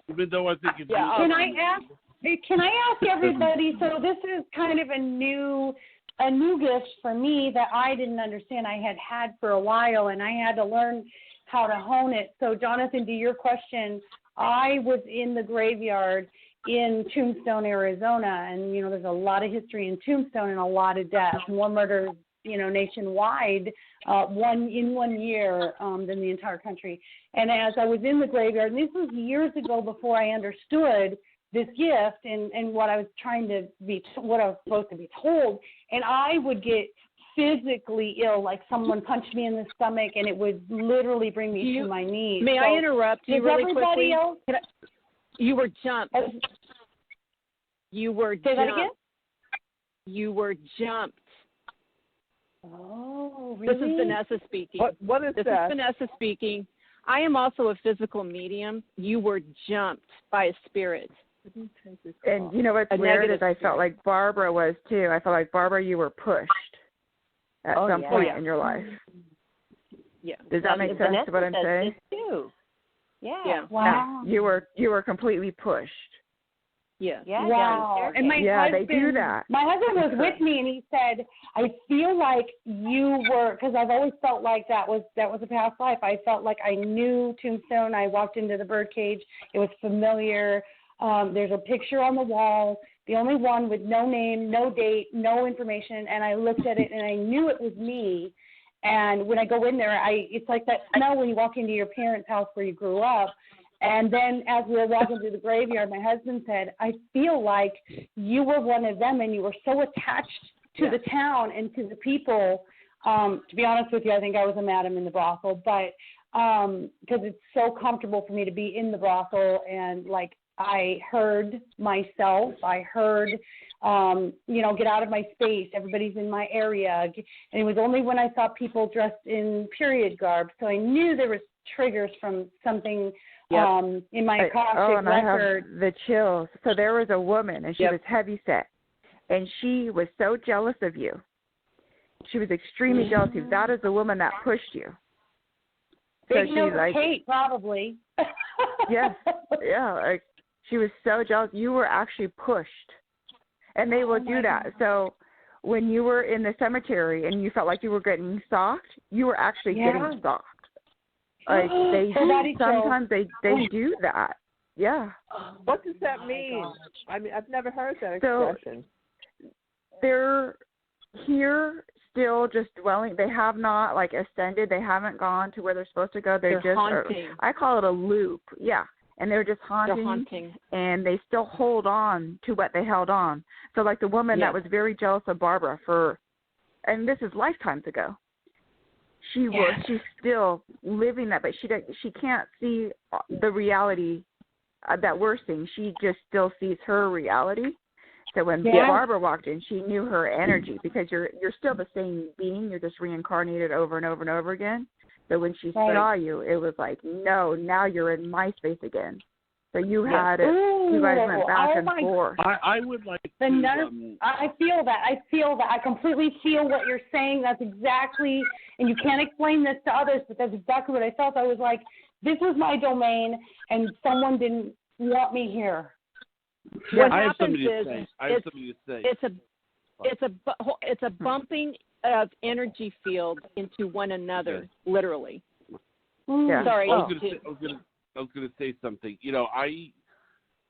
Even though I think it's Can I ask everybody, so this is kind of a new gift for me that I didn't understand I had for a while, and I had to learn how to hone it. So, Jonathan, to your question, I was in the graveyard in Tombstone, Arizona, and, there's a lot of history in Tombstone and a lot of deaths, more murders, nationwide, one year than the entire country. And as I was in the graveyard, and this was years ago before I understood this gift and what I was what I was supposed to be told, and I would get physically ill, like someone punched me in the stomach, and it would literally bring me to my knees. May I interrupt you really quickly? Else? You were jumped. You were Say that again? You were jumped. Oh, really? This is Vanessa speaking. What is this that? This is Vanessa speaking. I am also a physical medium. You were jumped by a spirit. And you know what's weird is I felt like Barbara was too. I felt like, Barbara, you were pushed at some point in your life. Yeah. Does that make sense to what I'm saying? Too. Yeah. Wow. You were completely pushed. Yeah. Wow. And my husband, they do that. My husband was with me, and he said, "I feel like you were," because I've always felt like that was a past life. I felt like I knew Tombstone. I walked into the birdcage. It was familiar. There's a picture on the wall, the only one with no name, no date, no information, and I looked at it, and I knew it was me. And when I go in there, it's like that smell when you walk into your parents' house where you grew up. And then as we were walking through the graveyard, my husband said, I feel like you were one of them, and you were so attached to the town and to the people. To be honest with you, I think I was a madam in the brothel, but because it's so comfortable for me to be in the brothel, and like I heard myself, get out of my space, everybody's in my area. And it was only when I saw people dressed in period garb. So I knew there was triggers from something in my Akashic record. I have the chills. So there was a woman, and she was heavyset, and she was so jealous of you. She was extremely jealous of you. That is the woman that pushed you. So she's like, Kate, probably. Yes. Yeah. Like, she was so jealous. You were actually pushed. And they will do that. So when you were in the cemetery and you felt like you were getting stalked, you were actually getting stalked. Like sometimes they do that. Yeah. What does that mean? I mean, I've never heard that expression. So they're here still just dwelling. They have not ascended. They haven't gone to where they're supposed to go. They're just haunting. I call it a loop. Yeah. And they're just haunting, and they still hold on to what they held on. So like the woman that was very jealous of Barbara and this is lifetimes ago. She's still living that, but she can't see the reality that we're seeing. She just still sees her reality. So when Barbara walked in, she knew her energy, because you're still the same being. You're just reincarnated over and over and over again. So when she saw you, it was like, no, now you're in my space again. So you had it. You guys went back and forth. I would like to. I feel that. I completely feel what you're saying. That's exactly, and you can't explain this to others, but that's exactly what I felt. I was like, this was my domain, and someone didn't want me here. What I have happens something to say. It's a bumping of energy fields into one another, literally. Yeah. Sorry. I was going to say something.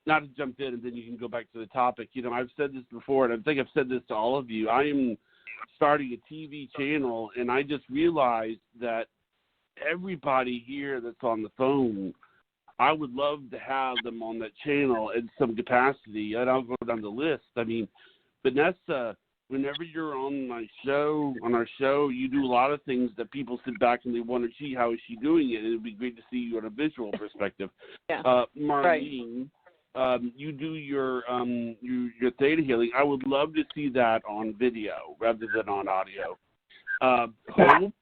Not to jump in and then you can go back to the topic. I've said this before, and I think I've said this to all of you. I am starting a TV channel, and I just realized that everybody here that's on the phone, I would love to have them on that channel in some capacity, and I'll go down the list. I mean, Vanessa, whenever you're on our show, you do a lot of things that people sit back and they wonder, gee, how is she doing it? And it would be great to see you on a visual perspective. Maureen, you do your theta healing. I would love to see that on video rather than on audio. Hope,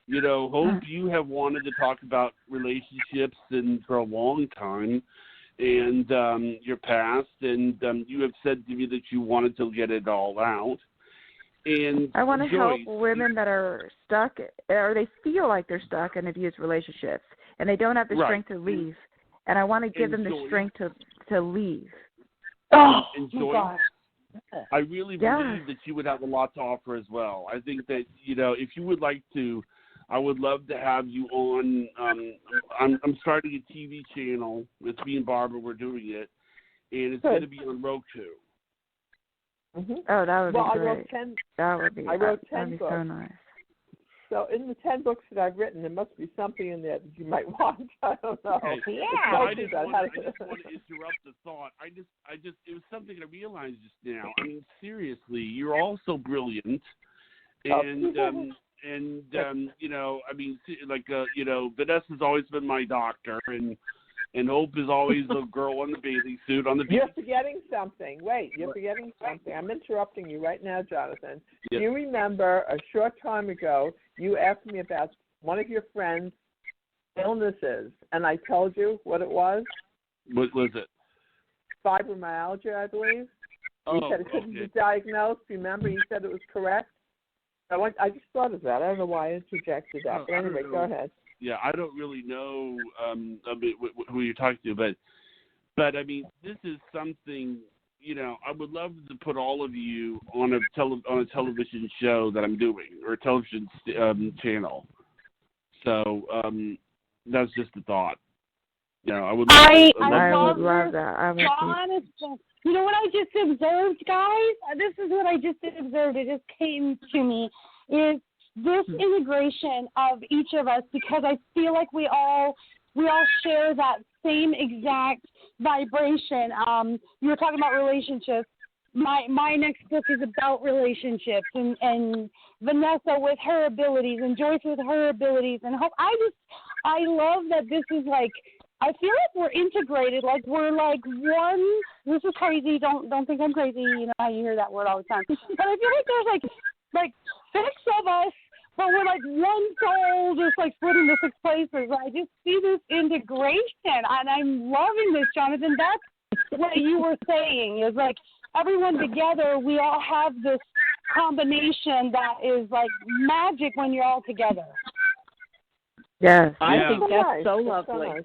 Hope, you have wanted to talk about relationships for a long time, and your past, and you have said to me that you wanted to get it all out. And I want to Joyce, help women that are stuck, or they feel like they're stuck in abusive relationships, and they don't have the strength to leave. And I want to give them the strength to leave. And Joyce, I really believe that you would have a lot to offer as well. I think that, if you would like to I would love to have you on. I'm starting a TV channel. It's me and Barbara. We're doing it, and it's going to be on Roku. Mm-hmm. Oh, that would be great. I wrote 10 books. So nice. So in the 10 books that I've written, there must be something in there that you might want. I don't know. Okay. Yeah. I just want to interrupt the thought. I just, it was something I realized just now. I mean, seriously, you're all so brilliant, and you know, I mean, like, you know, Vanessa's always been my doctor, and Hope is always the girl in the bathing suit on the beach. You're forgetting something. Wait, you're forgetting something. I'm interrupting you right now, Jonathan. Yes. Do you remember a short time ago you asked me about one of your friends' illnesses, and I told you what it was? What was it? Fibromyalgia, I believe. Oh, you said it couldn't be diagnosed. Remember, you said it was correct? I just thought of that. I don't know why I interjected that. But anyway, go ahead. Yeah, I don't really know who you're talking to, but I mean, this is something, you know, I would love to put all of you on a television show that I'm doing, or a television channel. So that's just a thought. You know, I would love that. Jonathan, you know what I just observed, guys? This is what I just observed. It just came to me, is this integration of each of us, because I feel like we all share that same exact vibration. You were talking about relationships. My next book is about relationships, and Vanessa with her abilities, and Joyce with her abilities, and Hope. I love that this is like, I feel like we're integrated, like we're like one. This is crazy. Don't think I'm crazy. You know how you hear that word all the time. But I feel like there's like 6 of us, but we're like one soul, just like split into 6 places. I just see this integration, and I'm loving this, Jonathan. That's what you were saying, is like everyone together, we all have this combination that is like magic when you're all together. Yes. I think that's so lovely. Nice.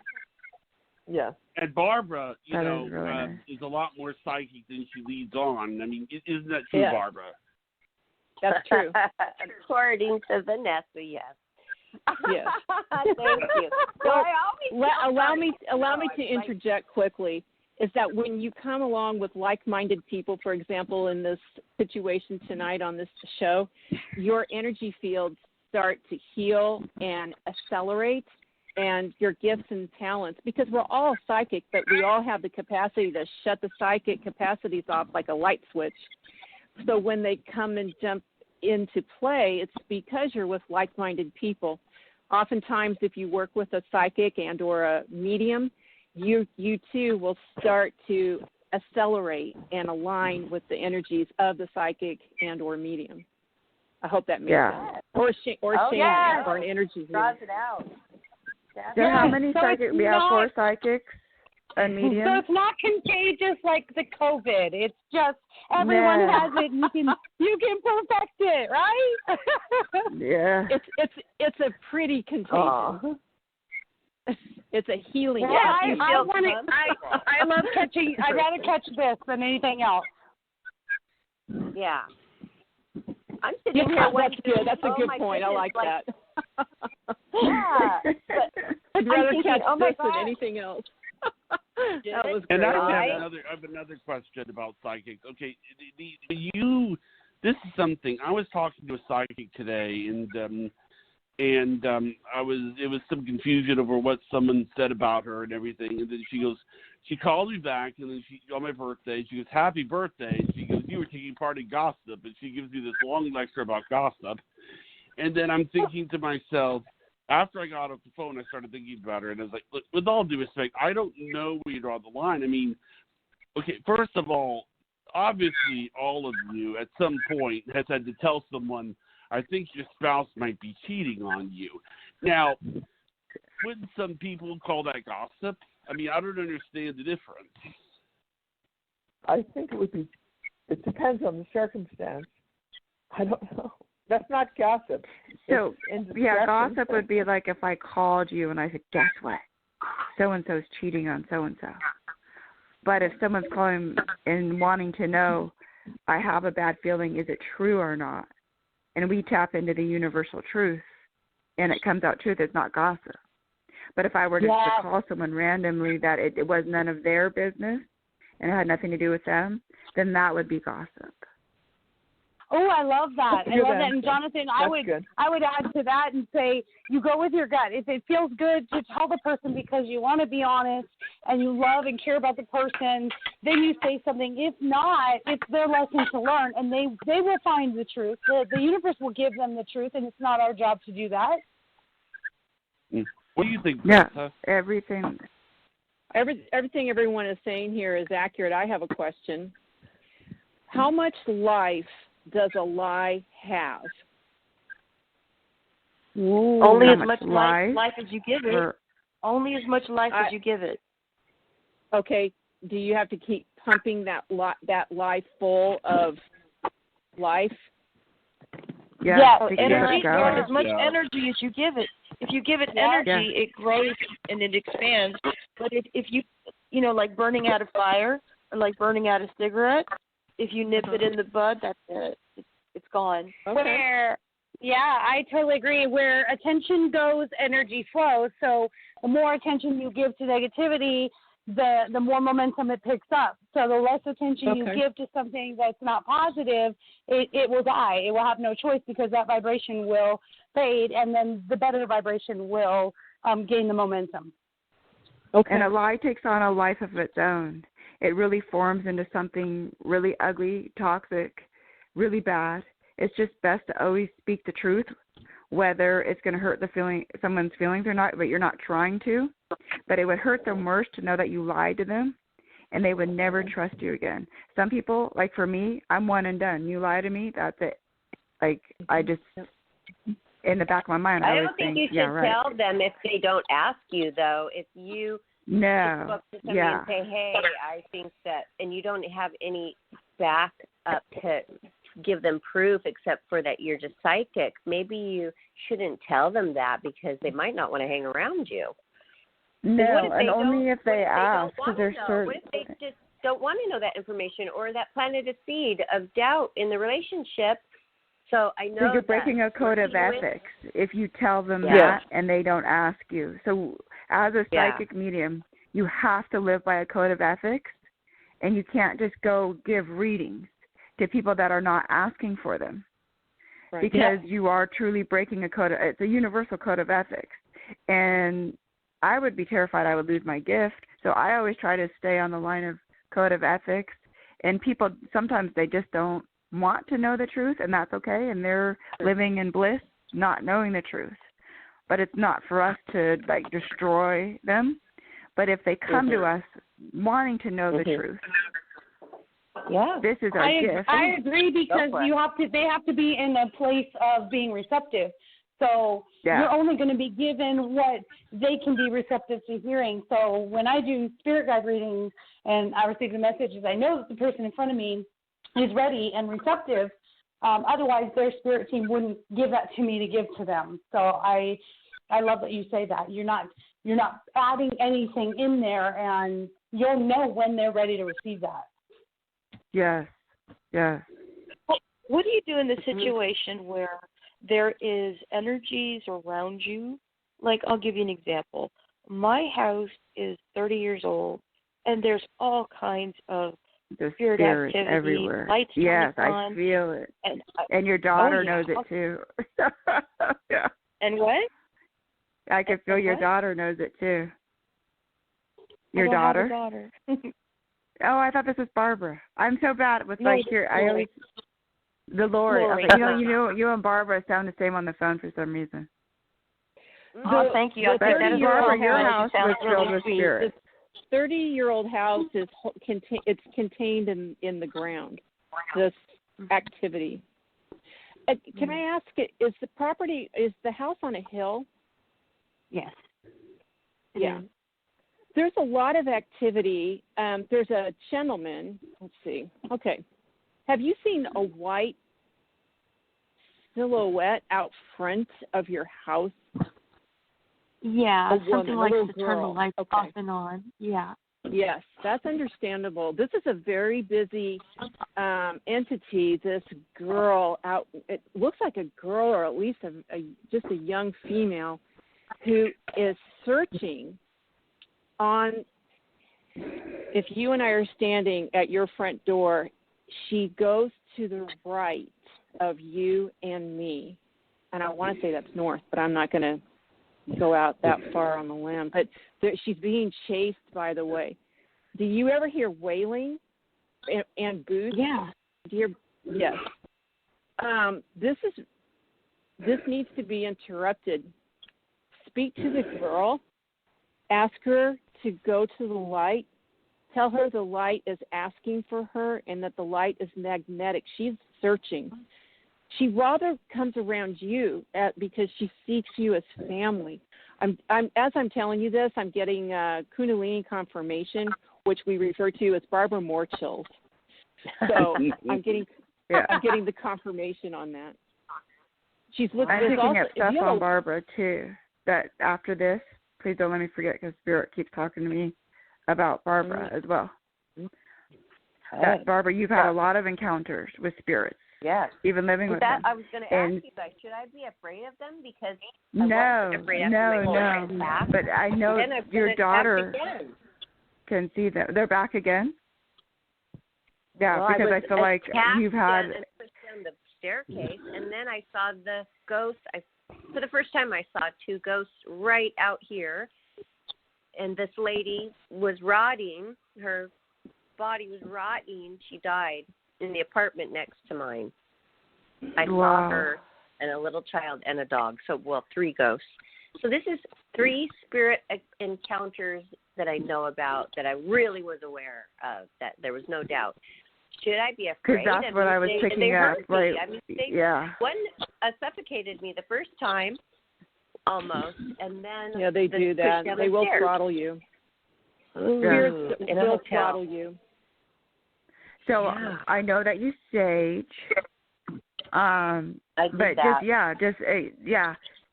Yeah. And Barbara, you that know, is, really nice. is a lot more psychic than she leads on. I mean, isn't that true, Yeah. Barbara? That's true. According to Vanessa, yes. Yes. Thank you. So allow me to interject quickly. Is that when you come along with like-minded people, for example, in this situation tonight on this show, your energy fields start to heal and accelerate, and your gifts and talents, because we're all psychic, but we all have the capacity to shut the psychic capacities off like a light switch. So when they come and jump into play, it's because you're with like-minded people. Oftentimes, if you work with a psychic and or a medium, you too will start to accelerate and align with the energies of the psychic and or medium. I hope that makes sense. Or an energy. Draws it out. So how many psychics? We have 4 psychics and mediums. So it's not contagious like the COVID. It's just everyone has it. And you can perfect it, right? Yeah. It's a pretty contagious. It's a healing. Yeah, I love catching. I'd rather catch this than anything else. Yeah. I'm sitting here. That's good. That's a good point. I like that. Yeah. I'd rather catch this God. than anything else. That was great. And I have another question about psychics. Okay, this is something. I was talking to a psychic today, and it was some confusion over what someone said about her and everything. And then she called me back, and then on my birthday, she goes, "Happy birthday." And she goes, "You were taking part in gossip," and she gives me this long lecture about gossip. And then I'm thinking to myself, after I got off the phone, I started thinking about her, and I was like, look, with all due respect, I don't know where you draw the line. I mean, okay, first of all, obviously all of you at some point has had to tell someone, I think your spouse might be cheating on you. Now, wouldn't some people call that gossip? I mean, I don't understand the difference. I think it depends on the circumstance. I don't know. That's not gossip. So, yeah, gossip would be like if I called you and I said, guess what? So-and-so's cheating on so-and-so. But if someone's calling and wanting to know, I have a bad feeling, is it true or not? And we tap into the universal truth, and it comes out truth, it's not gossip. But if I were to call someone randomly that it was none of their business and it had nothing to do with them, then that would be gossip. Oh, I love that. I love that. And Jonathan, I would add to that and say you go with your gut. If it feels good to tell the person because you want to be honest and you love and care about the person, then you say something. If not, it's their lesson to learn, and they will find the truth. The universe will give them the truth, and it's not our job to do that. What do you think, Vanessa? Yeah, everything everyone is saying here is accurate. I have a question. How much life does a lie have? Ooh, only as much life as you give it. Only as much life as you give it. Okay. Do you have to keep pumping that lie full of life? Yeah. Energy, as much energy as you give it. If you give it energy, it grows and it expands. But if you like burning out a fire or like burning out a cigarette, if you nip it in the bud, that's it. It's gone. Okay. I totally agree. Where attention goes, energy flows. So the more attention you give to negativity, the more momentum it picks up. So the less attention you give to something that's not positive, it will die. It will have no choice because that vibration will fade, and then the better vibration will gain the momentum. Okay. And a lie takes on a life of its own. It really forms into something really ugly, toxic, really bad. It's just best to always speak the truth, whether it's going to hurt someone's feelings or not, but you're not trying to. But it would hurt them worse to know that you lied to them, and they would never trust you again. Some people, like for me, I'm one and done. You lie to me, that's it. Like, I just, in the back of my mind, I don't think you should tell them if they don't ask you, though. If you spoke to somebody and say, hey, I think that, and you don't have any back up to give them proof except for that you're just psychic, maybe you shouldn't tell them that because they might not want to hang around you. No, and only if they ask, because they're certain. What if they just don't want to know that information, or that planted a seed of doubt in the relationship? So I know you're breaking a code of ethics if you tell them that and they don't ask you. So as a psychic medium, you have to live by a code of ethics, and you can't just go give readings to people that are not asking for them, because you are truly breaking a code. It's a universal code of ethics, and I would be terrified I would lose my gift. So I always try to stay on the line of code of ethics, and people, sometimes they just don't want to know the truth, and that's okay, and they're living in bliss not knowing the truth. But it's not for us to like destroy them. But if they come to us wanting to know the truth, this is our gift. I agree, because they have to be in a place of being receptive. So you're only going to be given what they can be receptive to hearing. So when I do spirit guide readings and I receive the messages, I know that the person in front of me is ready and receptive. Otherwise, their spirit team wouldn't give that to me to give to them. So I love that you say that. You're not adding anything in there, and you'll know when they're ready to receive that. Yes. What do you do in the situation where there is energies around you? Like, I'll give you an example. My house is 30 years old, and there's all kinds of spirit activity, everywhere. Lights yes, on, I feel it. And your daughter knows it too. And what? I can feel your daughter knows it too. Your daughter? I have a daughter. Oh, I thought this was Barbara. I'm so bad with I always the Lori. Okay. You and Barbara sound the same on the phone for some reason. Oh, thank you. Barbara, your house was filled with spirits. The 30-year-old house it's contained in the ground. This activity. Can I ask? Is the house on a hill? Yes. Yeah. There's a lot of activity. There's a gentleman. Let's see. Okay. Have you seen a white silhouette out front of your house? Yeah, something like to girl. turn the lights off and on. Yeah. Yes, that's understandable. This is a very busy entity. This girl out, it looks like a girl or at least just a young female who is searching on, if you and I are standing at your front door, she goes to the right of you and me. And I want to say that's north, but I'm not going to go out that far on the limb. But she's being chased, by the way. Do you ever hear wailing and boots? Yeah. Yes. This needs to be interrupted. Speak to the girl. Ask her to go to the light. Tell her the light is asking for her and that the light is magnetic. She's searching. She rather comes around you because she seeks you as family. As I'm telling you this, I'm getting Kundalini confirmation, which we refer to as Barbara Moore chills. So I'm getting the confirmation on that. She's looking. I'm picking up stuff on Barbara too. That after this, please don't let me forget because Spirit keeps talking to me about Barbara as well. That Barbara, you've had a lot of encounters with spirits. Yes. Even living with them. I was going to ask you guys, should I be afraid of them? Because I no. But I know your daughter can see them. They're back again? Yeah, well, because I feel like you've had... And pushed down the staircase, and then I saw the ghost. For the first time, I saw two ghosts right out here, and this lady was rotting. Her body was rotting. She died in the apartment next to mine. I saw her and a little child and a dog. So, 3 ghosts. So this is 3 spirit encounters that I know about that I really was aware of, that there was no doubt. Should I be afraid? Because that's what I was picking up. Right. One suffocated me the first time, almost, and then... Yeah, they do that. They will throttle you. Spirits will throttle you. So I know that you sage, but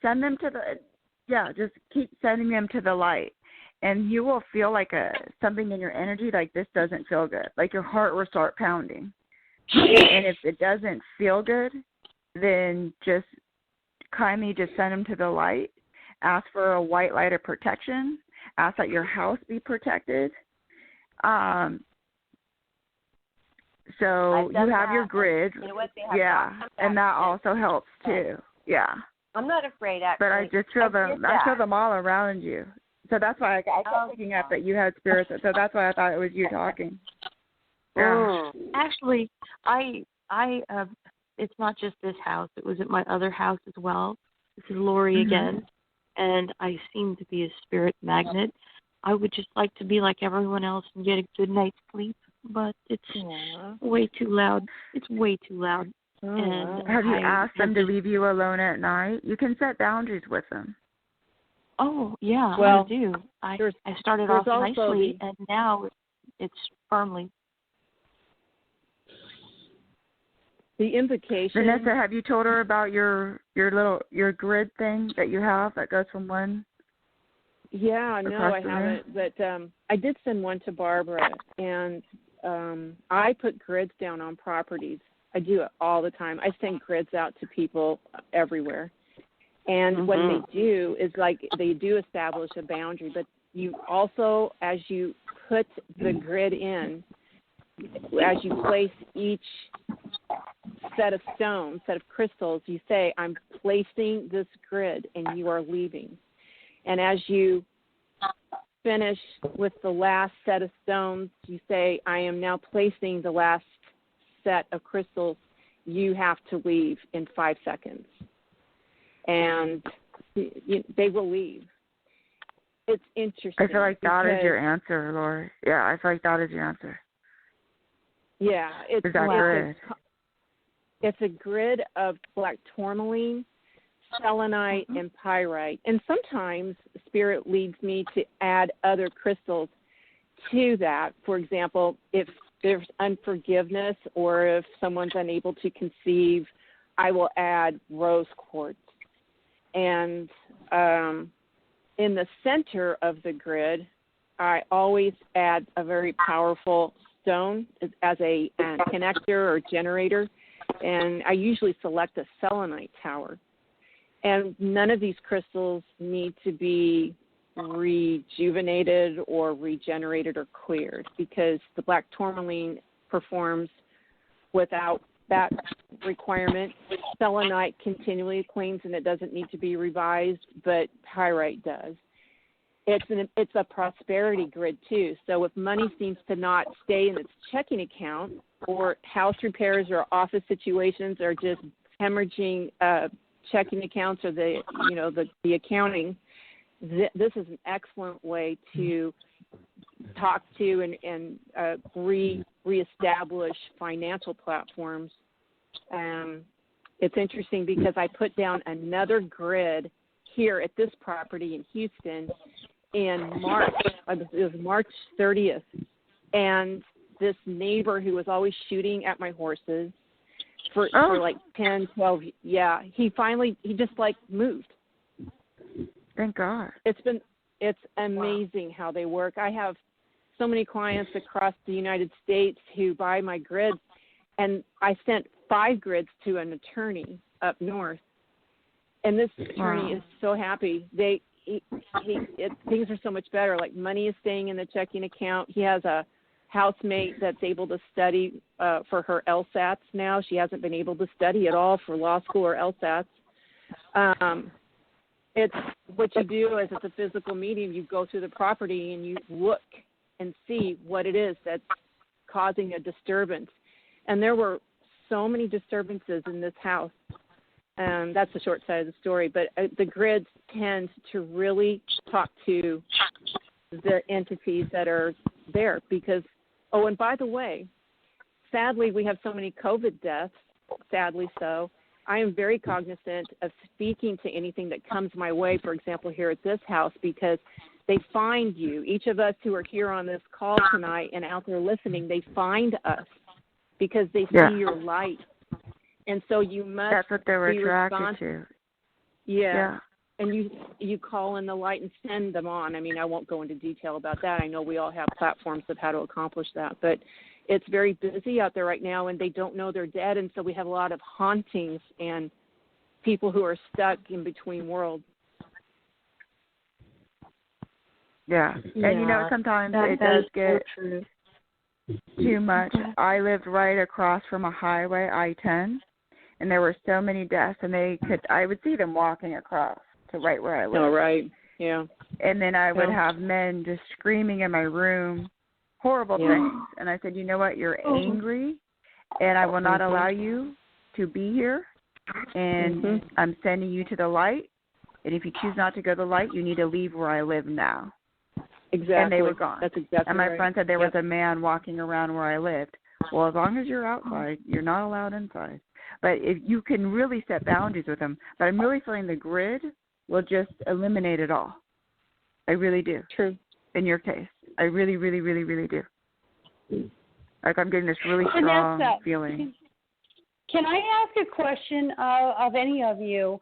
send them to just keep sending them to the light, and you will feel like something in your energy, like this doesn't feel good, like your heart will start pounding. And if it doesn't feel good, then just kindly just send them to the light. Ask for a white light of protection. Ask that your house be protected. So you have your grid, and that also helps too. Yeah. I'm not afraid, actually. But I just feel I feel them all around you. So that's why I kept picking up that you had spirits. So that's why I thought it was you talking. Yeah. Actually, I it's not just this house. It was at my other house as well. This is Lori again, and I seem to be a spirit magnet. I would just like to be like everyone else and get a good night's sleep, but it's way too loud. It's way too loud. And have you asked them to leave you alone at night? You can set boundaries with them. Oh, yeah, I do. I started off nicely, and now it's firmly. The invocation. Vanessa, have you told her about your grid thing that you have that goes from one? Yeah, no, I haven't. But I did send one to Barbara, and I put grids down on properties. I do it all the time. I send grids out to people everywhere. And what they do is, like, they do establish a boundary, but you also, as you put the grid in, as you place each set of stones, set of crystals, you say, I'm placing this grid and you are leaving. And as you finish with the last set of stones, you say, I am now placing the last set of crystals. You have to leave in 5 seconds. And they will leave. It's interesting. I feel like that is your answer, Lori. Yeah, I feel like that is your answer. Yeah, it's a grid of black tourmaline, selenite, and pyrite. And sometimes Spirit leads me to add other crystals to that. For example, if there's unforgiveness or if someone's unable to conceive, I will add rose quartz. And in the center of the grid I always add a very powerful stone as a connector or generator, and I usually select a selenite tower. And none of these crystals need to be rejuvenated or regenerated or cleared, because the black tourmaline performs without that requirement. Selenite continually cleans and it doesn't need to be revised, but pyrite does. It's a prosperity grid too. So if money seems to not stay in its checking account, or house repairs or office situations are just hemorrhaging checking accounts or the accounting, this is an excellent way to talk to and reestablish financial platforms. It's interesting because I put down another grid here at this property in Houston in March. It was March 30th. And this neighbor who was always shooting at my horses for like 10, 12, he just moved. Thank God. It's amazing how they work. I have so many clients across the United States who buy my grids, and I sent 5 grids to an attorney up north, and this attorney is so happy. Things are so much better. Like, money is staying in the checking account. He has a housemate that's able to study for her LSATs now. She hasn't been able to study at all for law school or LSATs. It's what you do is, it's a physical medium. You go through the property and you look and see what it is that's causing a disturbance. And there were so many disturbances in this house. That's the short side of the story. But the grids tend to really talk to the entities that are there because, and by the way, sadly, we have so many COVID deaths, sadly so. I am very cognizant of speaking to anything that comes my way, for example, here at this house, because they find you. Each of us who are here on this call tonight and out there listening, they find us because they see your light. And so you must That's what they were attracted to. Yeah. And you call in the light and send them on. I mean, I won't go into detail about that. I know we all have platforms of how to accomplish that. But it's very busy out there right now, and they don't know they're dead. And so we have a lot of hauntings and people who are stuck in between worlds. Yeah. And, sometimes it does get too much. I lived right across from a highway, I-10, and there were so many deaths, and I would see them walking across to right where I lived. Oh, right. Yeah. And then I would have men just screaming in my room, horrible things. And I said, you know what, you're angry, and I will not allow you to be here, and I'm sending you to the light, and if you choose not to go to the light, you need to leave where I live now. Exactly. And they were gone. That's exactly And my right. friend said there was a man walking around where I lived. Well, as long as you're outside, you're not allowed inside. But if you can really set boundaries with them. But I'm really feeling the grid will just eliminate it all. I really do. True. In your case. I really, really, really, really do. Like, I'm getting this really strong feeling. Can I ask a question of any of you?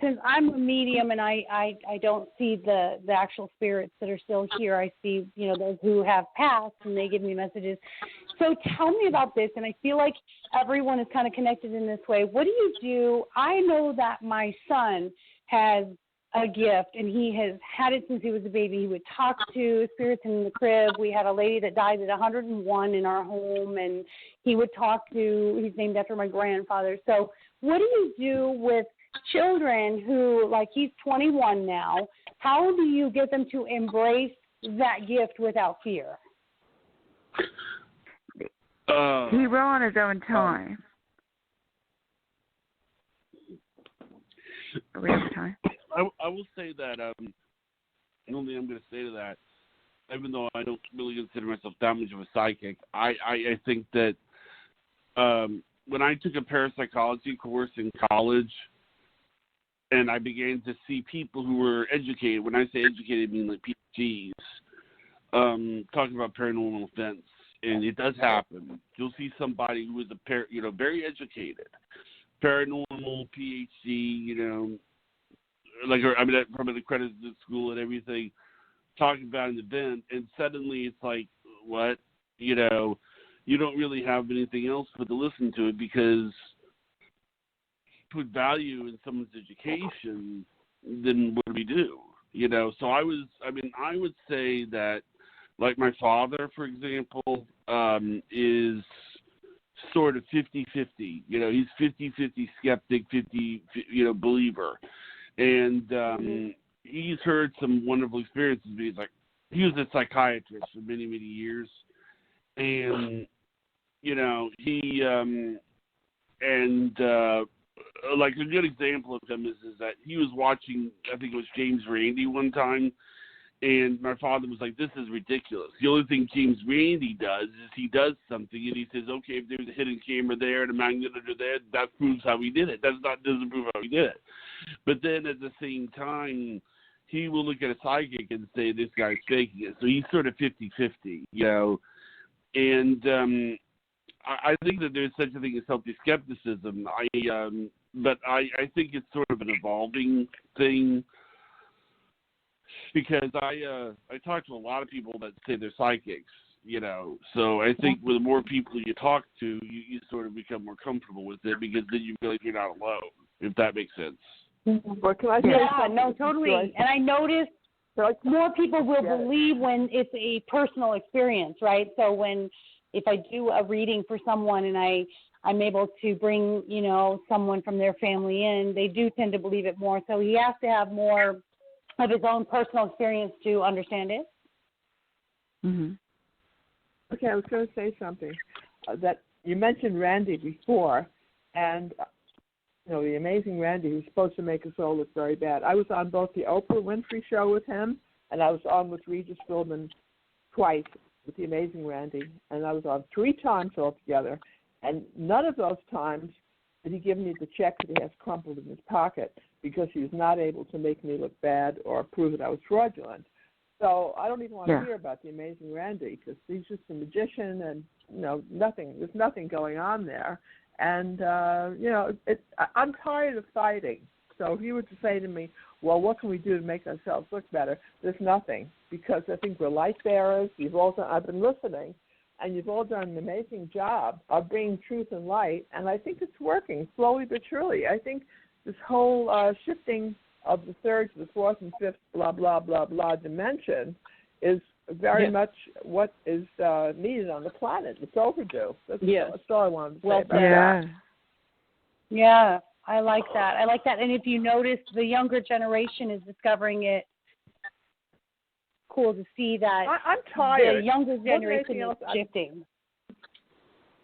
Since I'm a medium and I don't see the actual spirits that are still here. I see, those who have passed, and they give me messages. So tell me about this, and I feel like everyone is kind of connected in this way. What do you do? I know that my son has a gift, and he has had it since he was a baby. He would talk to spirits in the crib. We had a lady that died at 101 in our home, and he would talk to, he's named after my grandfather. So what do you do with children who, like, he's 21 now, how do you get them to embrace that gift without fear? He will on his own time. We have time. I will say that the only thing I'm going to say to that, even though I don't really consider myself that much of a psychic, I think that when I took a parapsychology course in college, and I began to see people who were educated. When I say educated, I mean like PhDs, talking about paranormal events, and it does happen. You'll see somebody who is very educated, paranormal PhD, from an accredited school and everything, talking about an event, and suddenly it's like, what? You know, you don't really have anything else but to listen to it because put value in someone's education, then what do we do? You know, so I would say that, like my father, for example, is sort of 50-50. You know, he's 50-50 skeptic, 50, believer. And he's heard some wonderful experiences. He's like, he was a psychiatrist for many, many years. And, you know, like a good example of him is that he was watching, I think it was James Randi one time, and my father was like, this is ridiculous. The only thing James Randi does is he does something, and he says, okay, if there's a hidden camera there and a magnet under there, that proves how he did it. Doesn't prove how he did it. But then at the same time, he will look at a psychic and say, this guy's faking it. So he's sort of 50-50, you know. And I think that there's such a thing as healthy skepticism. But I think it's sort of an evolving thing, because I talk to a lot of people that say they're psychics, you know. So I think with the more people you talk to, you sort of become more comfortable with it, because then you feel like you're not alone, if that makes sense. Well, can I say something? No, totally. And I noticed more people will believe when it's a personal experience, right? So if I do a reading for someone and I'm able to bring, you know, someone from their family in, they do tend to believe it more. So he has to have more of his own personal experience to understand it. Mm-hmm. Okay, I was going to say something. That you mentioned Randy before, and you know, the amazing Randy, who's supposed to make us all look very bad. I was on both the Oprah Winfrey Show with him, and I was on with Regis Philbin twice with the amazing Randy, and I was on 3 times altogether. And none of those times did he give me the check that he has crumpled in his pocket, because he was not able to make me look bad or prove that I was fraudulent. So I don't even want to hear about the amazing Randy, because he's just a magician, and you know, there's nothing going on there. And you know, I'm tired of fighting. So if you were to say to me, well, what can we do to make ourselves look better? There's nothing, because I think we're light bearers. I've been listening, and you've all done an amazing job of bringing truth and light, and I think it's working slowly but surely. I think this whole shifting of the third to the fourth and fifth blah, blah, blah, blah dimension is very much what is needed on the planet. It's overdue. That's all I wanted to say about that. Yeah, I like that. And if you notice, the younger generation is discovering it. Cool to see that. I'm tired. The younger generation is shifting.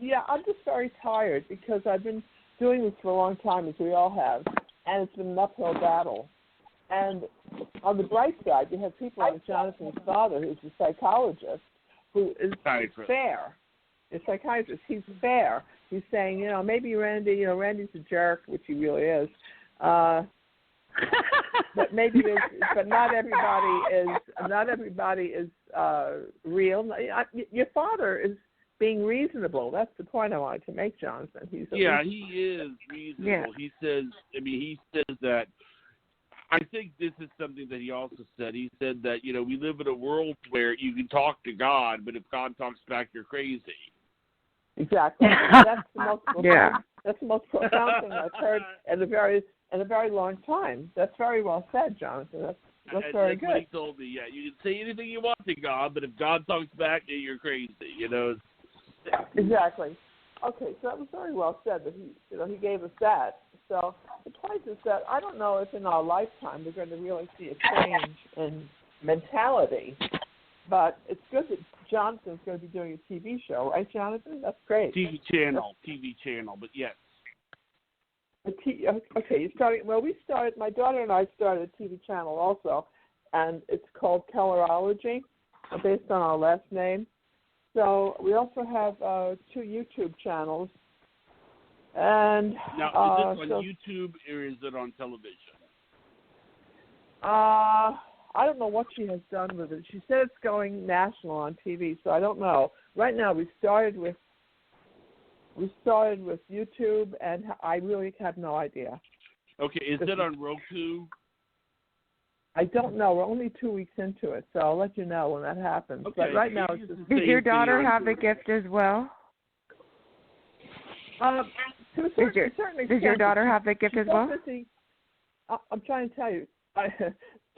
I'm just very tired, because I've been doing this for a long time, as we all have, and it's been an uphill battle. And on the bright side, you have people like Jonathan's father, who's a psychologist, who is fair. A psychiatrist, he's fair. He's saying, you know, maybe Randy's a jerk, which he really is. But maybe not everybody is real. Your father is being reasonable. That's the point I wanted to make, Jonathan. He is reasonable. Yeah. He says that. I think this is something that he also said. He said that, you know, we live in a world where you can talk to God, but if God talks back, you're crazy. Exactly. That's the most profound. That's the most profound thing I've heard in a very long time. That's very well said, Jonathan. That's very good. What he told me. Yeah, you can say anything you want to God, but if God talks back, you're crazy. You know. Exactly. Okay, so that was very well said. That he gave us that. So the point is that I don't know if in our lifetime we're going to really see a change in mentality, but it's good that Jonathan's going to be doing a TV show, right, Jonathan? That's great. TV channel, but yes. Okay, you started. Well, my daughter and I started a TV channel also, and it's called Kellerology, based on our last name. So we also have 2 YouTube channels. And now, is this on YouTube or is it on television? I don't know what she has done with it. She said it's going national on TV, so I don't know. Right now, we started with YouTube, and I really have no idea. Okay, is it on Roku? I don't know. We're only 2 weeks into it, so I'll let you know when that happens. Okay. But right now, it's just... Did your daughter have a gift as well? To a certain extent. Does your daughter have the gift as well? Busy, I'm trying to tell you,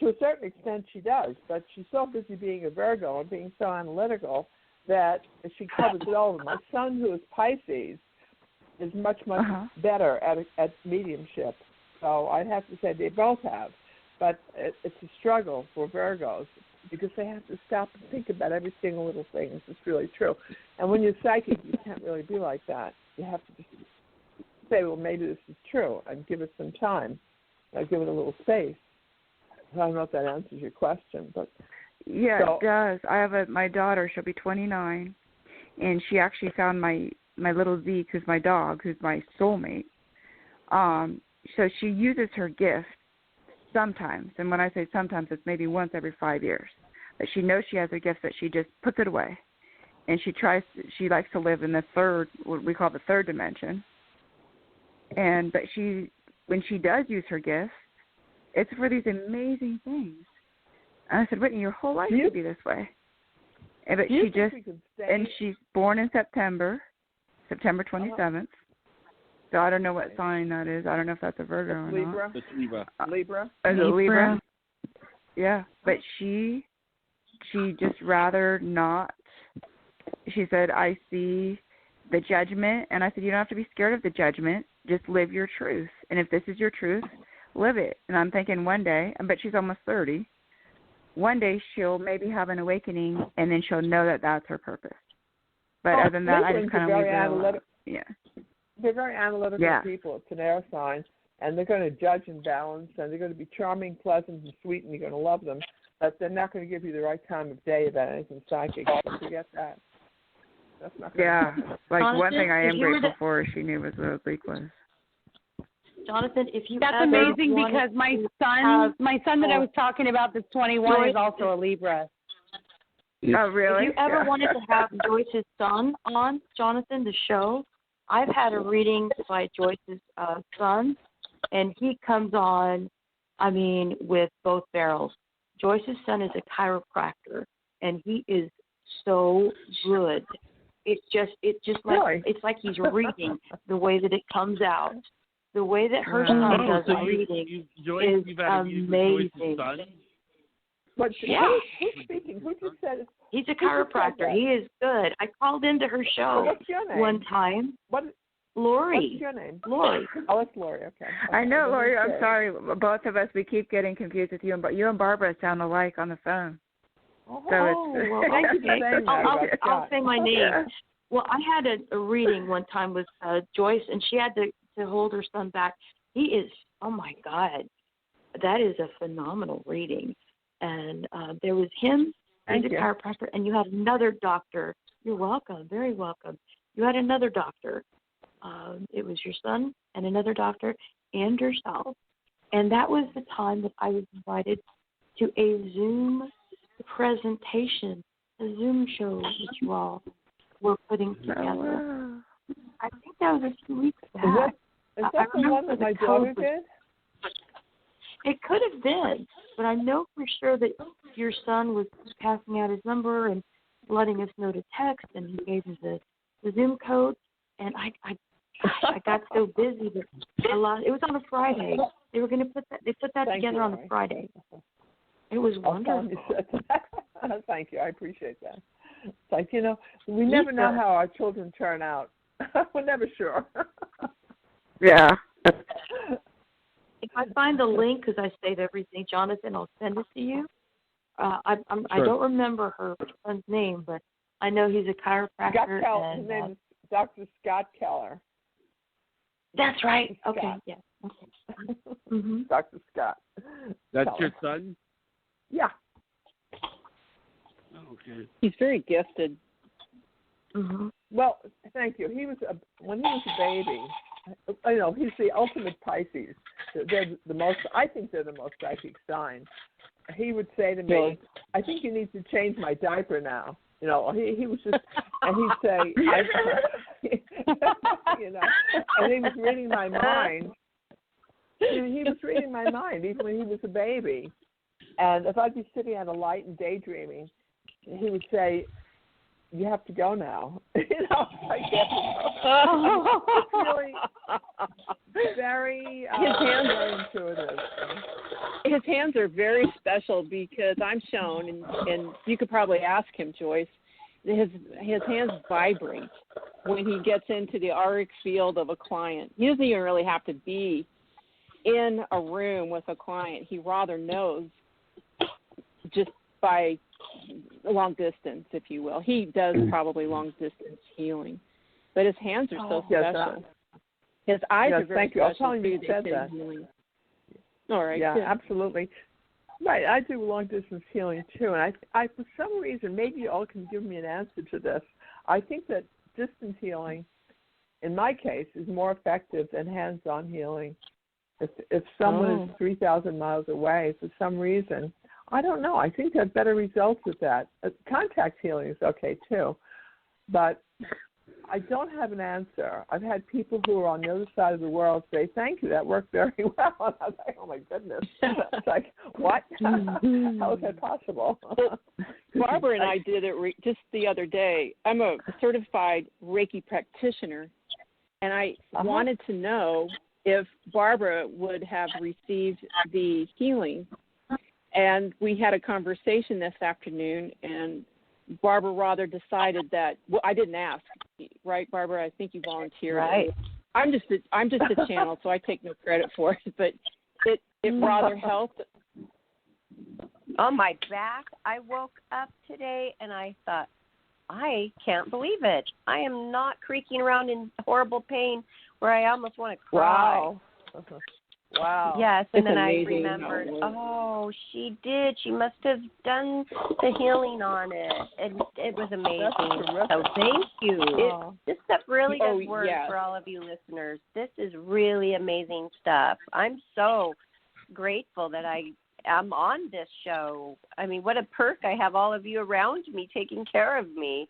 to a certain extent she does, but she's so busy being a Virgo and being so analytical that she covers it over. My son, who is Pisces, is much better at mediumship. So I'd have to say they both have. But it's a struggle for Virgos because they have to stop and think about every single little thing. This is really true. And when you're psychic, you can't really be like that. You have to just say, well, maybe this is true, and give it some time. Give it a little space. I don't know if that answers your question, but yeah, it does. I have my daughter. She'll be 29, and she actually found my little Zeke, who's my dog, who's my soulmate. So she uses her gift sometimes, and when I say sometimes, it's maybe once every 5 years. But she knows she has a gift, but she just puts it away, and she likes to live in the third, what we call the third dimension. But when she does use her gift, it's for these amazing things. And I said, Whitney, your whole life should be this way. But she's born in September 27th. So I don't know what sign that is. I don't know if that's a Virgo or not. It's Libra. Libra. Is it Libra? Yeah, but she just rather not. She said, I see the judgment, and I said, you don't have to be scared of the judgment. Just live your truth. And if this is your truth, live it. And I'm thinking one day, I bet she's almost 30, one day she'll maybe have an awakening, and then she'll know that that's her purpose. But other than that, I just kind of leave it alone. Yeah. They're very analytical people. It's an air sign, and they're going to judge and balance, and they're going to be charming, pleasant, and sweet, and you're going to love them. But they're not going to give you the right time of day about anything psychic. Don't forget that. That's not going to like one thing I am grateful for she knew was what Bleak was. Jonathan, if you that's amazing because my son that I was talking about that's 21 is also a Libra. Oh, really? If you ever wanted to have Joyce's son on, Jonathan, the show, I've had a reading by Joyce's son, and he comes on, with both barrels. Joyce's son is a chiropractor, and he is so good. It's just like it's like he's reading the way that it comes out. The way that her son does the reading is amazing. But who's speaking? Who just said? He's a chiropractor. He is good. I called into her show one time. Lori. What's your name? Lori. Oh, it's Lori. Okay. I know, Lori. I'm sorry. Both of us, we keep getting confused with you, but you and Barbara sound alike on the phone. Oh, well, thank you. I'll say my name. Yeah. Well, I had a reading one time with Joyce, and she had to hold her son back. He is, oh my God, that is a phenomenal reading. And there was him, he's a chiropractor, and you had another doctor. You're welcome, very welcome. You had another doctor. It was your son and another doctor and yourself. And that was the time that I was invited to a Zoom presentation, a Zoom show that you all were putting together. Oh, wow. I think that was a few weeks back. Is that the one that my daughter did? It could have been, but I know for sure that your son was passing out his number and letting us know to text, and he gave me the Zoom code, and I got so busy that it was on a Friday. They were going to put that together on a Friday. It was wonderful. Thank you. I appreciate that. It's like, we never know how our children turn out. We're never sure. Yeah. If I find the link, because I save everything, Jonathan, I'll send it to you. I don't remember her son's name, but I know he's a chiropractor. Scott Keller. His name is Dr. Scott Keller. That's right. Scott. Okay. Yeah. Okay. Mm-hmm. Dr. Scott. That's Keller. your son? Yeah. Okay. He's very gifted. Mm-hmm. Well, thank you. When he was a baby. He's the ultimate Pisces. They're the most. I think they're the most psychic sign. He would say to me, "I think you need to change my diaper now." He was just, and he'd say, and he was reading my mind. He was reading my mind even when he was a baby. And if I'd be sitting at a light and daydreaming, he would say, "You have to go now." I can't. It's really very, very intuitive. His hands are very special because I'm shown, and you could probably ask him, Joyce. His hands vibrate when he gets into the auric field of a client. He doesn't even really have to be in a room with a client. He rather knows just by long distance, if you will. He does probably long distance healing, but his hands are so special. His eyes are very thank you. special. I was telling you said that. Healing. All right. Yeah, good. absolutely. Right, I do long distance healing too, and I for some reason, maybe you all can give me an answer to this. I think that distance healing, in my case, is more effective than hands-on healing. If someone is 3,000 miles away for some reason, I don't know. I think there are better results with that. Contact healing is okay too, but I don't have an answer. I've had people who are on the other side of the world say, "Thank you, that worked very well." And I was like, "Oh my goodness!" It's like, what? How is that possible? Barbara and I did it just the other day. I'm a certified Reiki practitioner, and I wanted to know if Barbara would have received the healing. And we had a conversation this afternoon, and Barbara rather decided that. Well, I didn't ask, right, Barbara? I think you volunteered. Right. I'm just a channel, so I take no credit for it. But it rather helped. On my back, I woke up today and I thought, I can't believe it. I am not creaking around in horrible pain where I almost want to cry. Wow. Wow. Yes, and then I amazing. remembered, she did. She must have done the healing on it. And it was amazing. So thank you. This stuff really does work for all of you listeners. This is really amazing stuff. I'm so grateful that I'm on this show. I mean, what a perk. I have all of you around me taking care of me.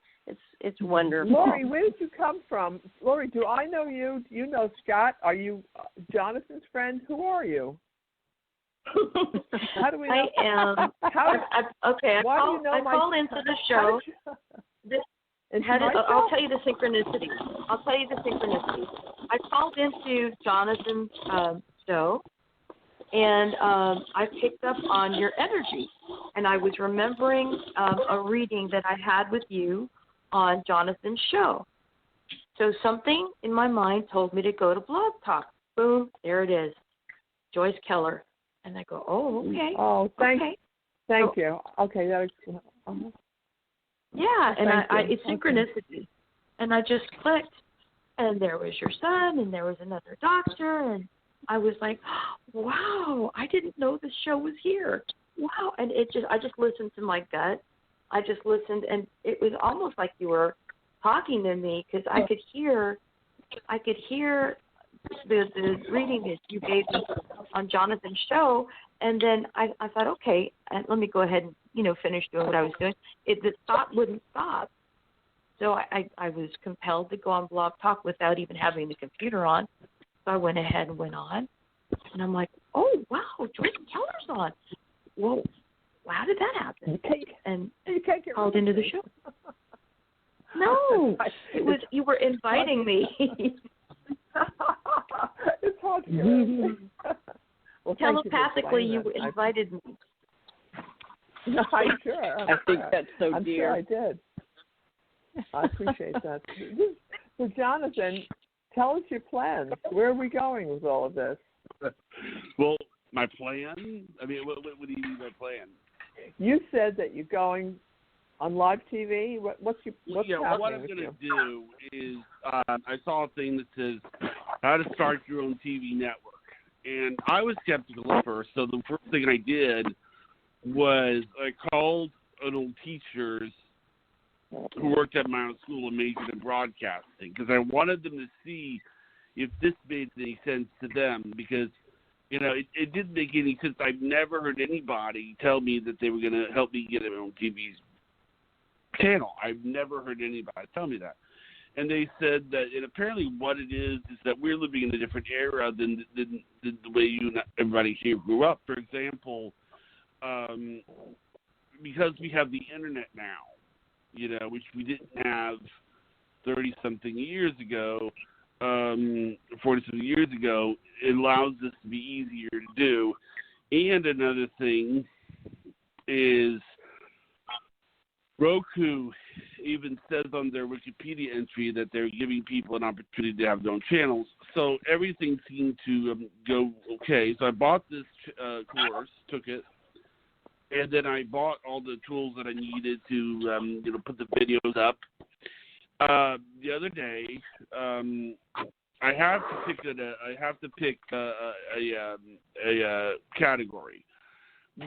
It's wonderful. Lori, where did you come from? Lori, do I know you? Do you know Scott? Are you Jonathan's friend? Who are you? How do we know? I am. I called into the show. I'll tell you the synchronicity. I called into Jonathan's show, and I picked up on your energy. And I was remembering a reading that I had with you on Jonathan's show. So something in my mind told me to go to Blog Talk. Boom, there it is. Joyce Keller. And I go, okay. Oh, thank you. Okay, that is, yeah, and it's synchronicity. And I just clicked, and there was your son, and there was another doctor, and I was like, wow, I didn't know the show was here. Wow, and I just listened to my gut. I just listened, and it was almost like you were talking to me because I could hear the reading that you gave me on Jonathan's show, and then I thought, okay, let me go ahead and finish doing what I was doing. The thought wouldn't stop, so I was compelled to go on Blog Talk without even having the computer on. So I went ahead and went on, and I'm like, oh wow, Joyce Keller's on. Whoa. How did that happen? And you can't get called into the show. No, it was you were inviting me. It's hard to get well, telepathically, you invited me. No, I'm sure. I think that's so I'm dear. sure I did. I appreciate that. So, Jonathan, tell us your plans. Where are we going with all of this? Well, my plan? I mean, what do you mean by plan? You said that you're going on live TV. What's happening? What I'm going to do is I saw a thing that says how to start your own TV network. And I was skeptical at first, so the first thing I did was I called an old teachers who worked at my own school and majored in broadcasting because I wanted them to see if this made any sense to them because it didn't make any sense. I've never heard anybody tell me that they were going to help me get my own TV channel. I've never heard anybody tell me that. And they said that, and apparently what it is that we're living in a different era than the way you and everybody here grew up. For example, because we have the internet now, which we didn't have 30-something years ago, 40-something years ago, it allows this to be easier to do. And another thing is Roku even says on their Wikipedia entry that they're giving people an opportunity to have their own channels. So everything seemed to go okay. So I bought this course, took it, and then I bought all the tools that I needed to put the videos up. The other day, I have to pick a category.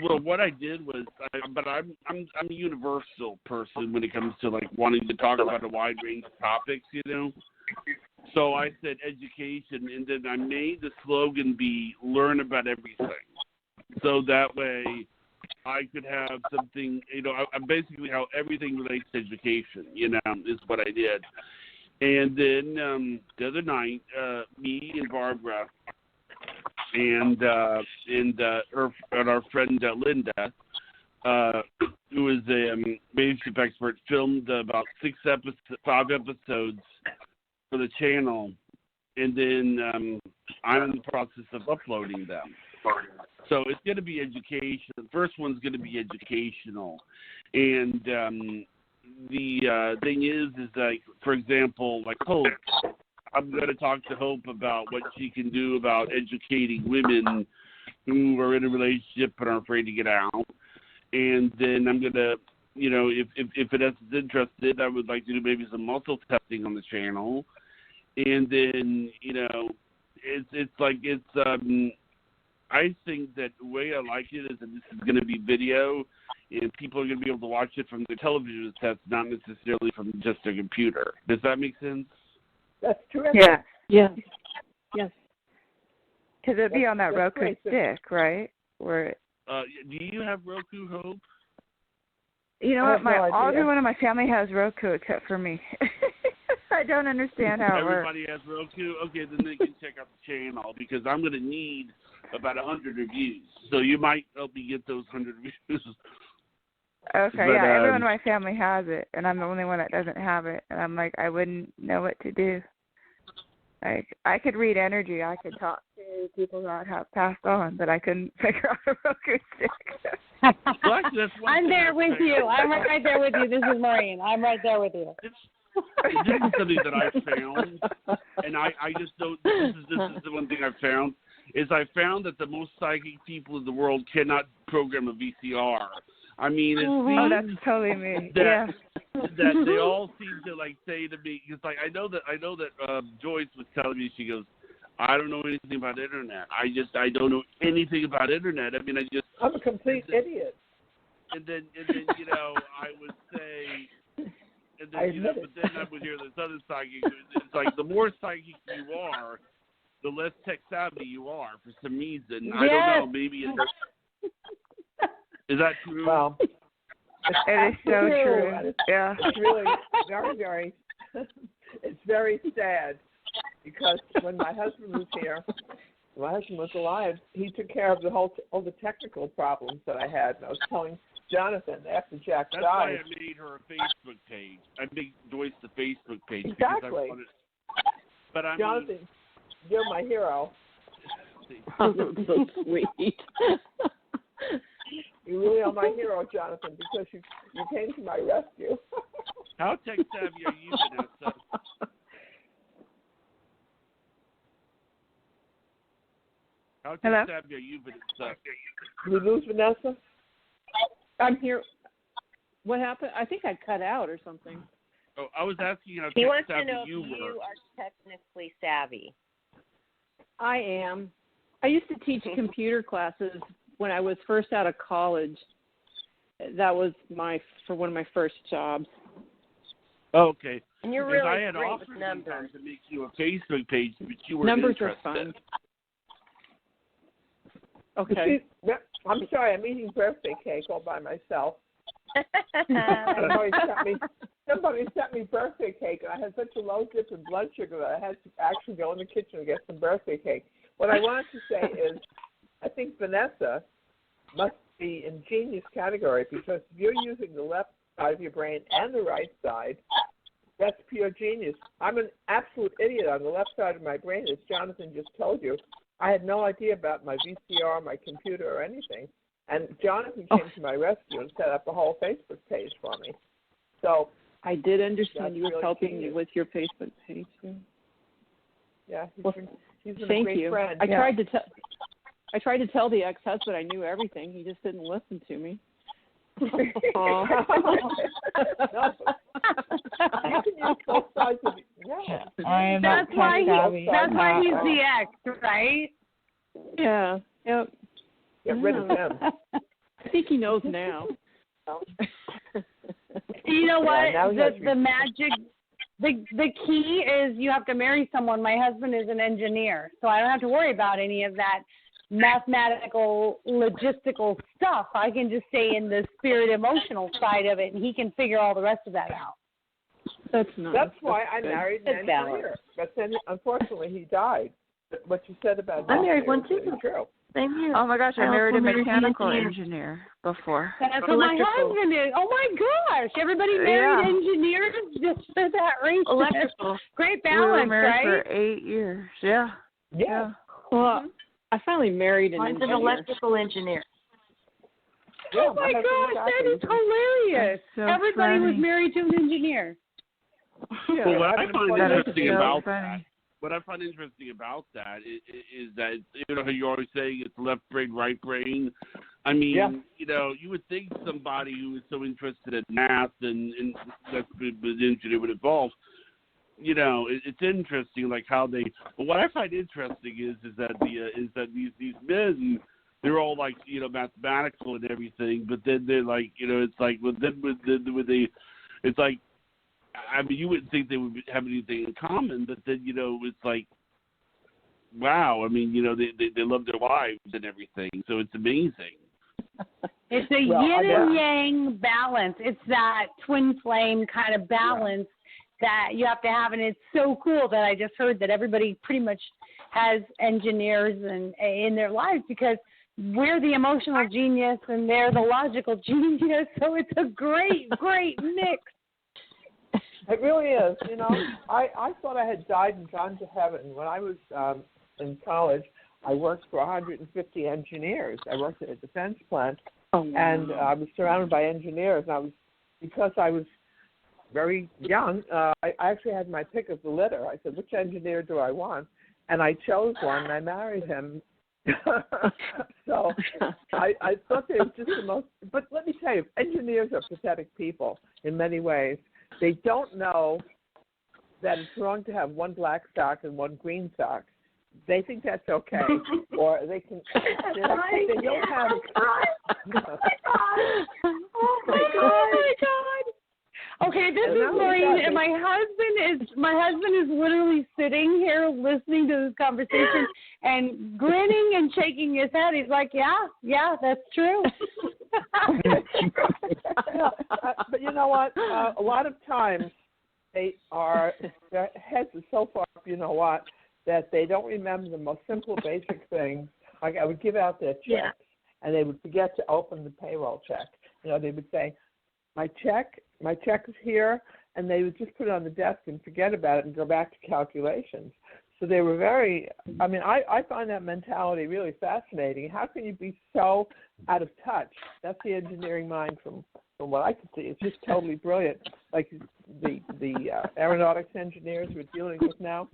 Well, what I did was, I'm a universal person when it comes to like wanting to talk about a wide range of topics, So I said education, and then I made the slogan be "Learn about everything," so that way I could have something. Basically how everything relates to education, is what I did. And then the other night, me and Barbara and our friend Linda, who is a relationship expert, filmed about 5 episodes for the channel, and then I'm in the process of uploading them. So it's going to be education. The first one's going to be educational, and the thing is like, for example, like Hope. I'm going to talk to Hope about what she can do about educating women who are in a relationship and are afraid to get out. And then I'm going to, if Vanessa's interested, I would like to do maybe some muscle testing on the channel. And then, I think that the way I like it is that this is going to be video, and people are going to be able to watch it from their television sets, not necessarily from just their computer. Does that make sense? That's terrific. Yeah. Yes. Yes. Because it'd be on that Roku great. stick, right? Where do you have Roku, Hope? You know what? Everyone in my family has Roku except for me. I don't understand how it works. Everybody has Roku? Okay, then they can check out the channel, because I'm going to need about 100 reviews. So you might help me get those 100 reviews. Okay, but, yeah, everyone in my family has it, and I'm the only one that doesn't have it. And I'm like, I wouldn't know what to do. Like, I could read energy. I could talk to people that have passed on, but I couldn't figure out a Roku stick. Well, actually, that's one I'm thing there I've with found. you. I'm right there with you. This is Maureen. I'm right there with you. This is something that I found, and I just don't. This is the one thing I've found, is I found that the most psychic people in the world cannot program a VCR. I mean, it seems that's totally me. that they all seem to like say to me, because like I know that Joyce was telling me, she goes, I don't know anything about internet. I don't know anything about internet. I mean, I'm a complete idiot. And then I would say, and then but then I would hear this other psychic. It's like the more psychic you are, the less tech savvy you are for some reason. Yes. I don't know. Maybe is that true? Well, It is so true. Yeah. It's really very, very, it's very sad, because when my husband was here, my husband was alive, he took care of all the technical problems that I had. And I was telling Jonathan after Jack died. That's why I made her a Facebook page. I made Joyce the Facebook page. Exactly. But I Jonathan, you're my hero. So sweet. You really are my hero, Jonathan, because you came to my rescue. How tech savvy are you, Vanessa? How tech savvy are you, Vanessa? Did we lose Vanessa? I'm here. What happened? I think I cut out or something. Oh, I was asking how He tech wants to savvy know if you were. you are technically savvy. I am. I used to teach computer classes when I was first out of college. That was one of my first jobs. Oh, okay. And you're Because really I had great offered with one numbers. time to make you a Facebook page, but you weren't Numbers interested. are fun. Okay. I'm sorry, I'm eating birthday cake all by myself. Somebody sent me birthday cake, and I had such a low dip in blood sugar that I had to actually go in the kitchen to get some birthday cake. What I wanted to say is, I think Vanessa must be in genius category because if you're using the left side of your brain and the right side, that's pure genius. I'm an absolute idiot on the left side of my brain, as Jonathan just told you. I had no idea about my VCR, my computer, or anything. And Jonathan came to my rescue and set up a whole Facebook page for me. So I did understand you were really helping me with your Facebook page. Yeah, he's been thank a great you. friend. I tried to tell the ex-husband I knew everything. He just didn't listen to me. You can use both sides of it. Yeah. That's why he's the ex, right? Yeah. Yep. Get rid of him. I think he knows now. You know what? Yeah, the magic, the key is you have to marry someone. My husband is an engineer, so I don't have to worry about any of that mathematical, logistical stuff. I can just stay in the spirit emotional side of it, and he can figure all the rest of that out. That's nice. That's why I married an engineer. But then, unfortunately, he died. But what you said about I married one too. True. Same here. Oh my gosh, I married a mechanical enginer before. That's what my husband is. Oh my gosh, everybody married engineers just for that reason. Electrical. Great balance, we were married right? for 8 years. Yeah. Well, I finally married an Mine's engineer. an electrical engineer. Oh my gosh, that is hilarious. So Everybody was funny. married to an engineer. Yeah, Well, what I find interesting so about funny. that, is that, you know, how you're always saying it's left brain, right brain. I mean, you know, you would think somebody who is so interested in math and that's the engineer would evolve. You know, it's interesting, like how they. But what I find interesting is that these men, they're all like, you know, mathematical and everything, but then they're like, you know, it's like it's like. I mean, you wouldn't think they would have anything in common, but then, you know, it's like, wow. I mean, you know, they love their wives and everything, so it's amazing. It's a yin and yang balance. It's that twin flame kind of balance that you have to have, and it's so cool that I just heard that everybody pretty much has engineers in their lives because we're the emotional genius and they're the logical genius, so it's a great mix. It really is. You know, I thought I had died and gone to heaven. When I was in college, I worked for 150 engineers. I worked at a defense plant, and I was surrounded by engineers. And because I was very young, I actually had my pick of the litter. I said, which engineer do I want? And I chose one, and I married him. So I thought they were just the most. But let me tell you, engineers are pathetic people in many ways. They don't know that it's wrong to have one black sock and one green sock. They think that's okay, or they can. They don't have. Oh my God! Okay, this is Maureen, and my husband is literally sitting here listening to this conversation and grinning and shaking his head. He's like, "Yeah, that's true." But you know what? A lot of times their heads are so far up, you know what, that they don't remember the most simple, basic things. Like I would give out their checks, and they would forget to open the payroll check. You know, they would say, my check is here, and they would just put it on the desk and forget about it and go back to calculations. So they were very, I mean, I find that mentality really fascinating. How can you be so out of touch? That's the engineering mind from what I can see. It's just totally brilliant. Like the aeronautics engineers we're dealing with now.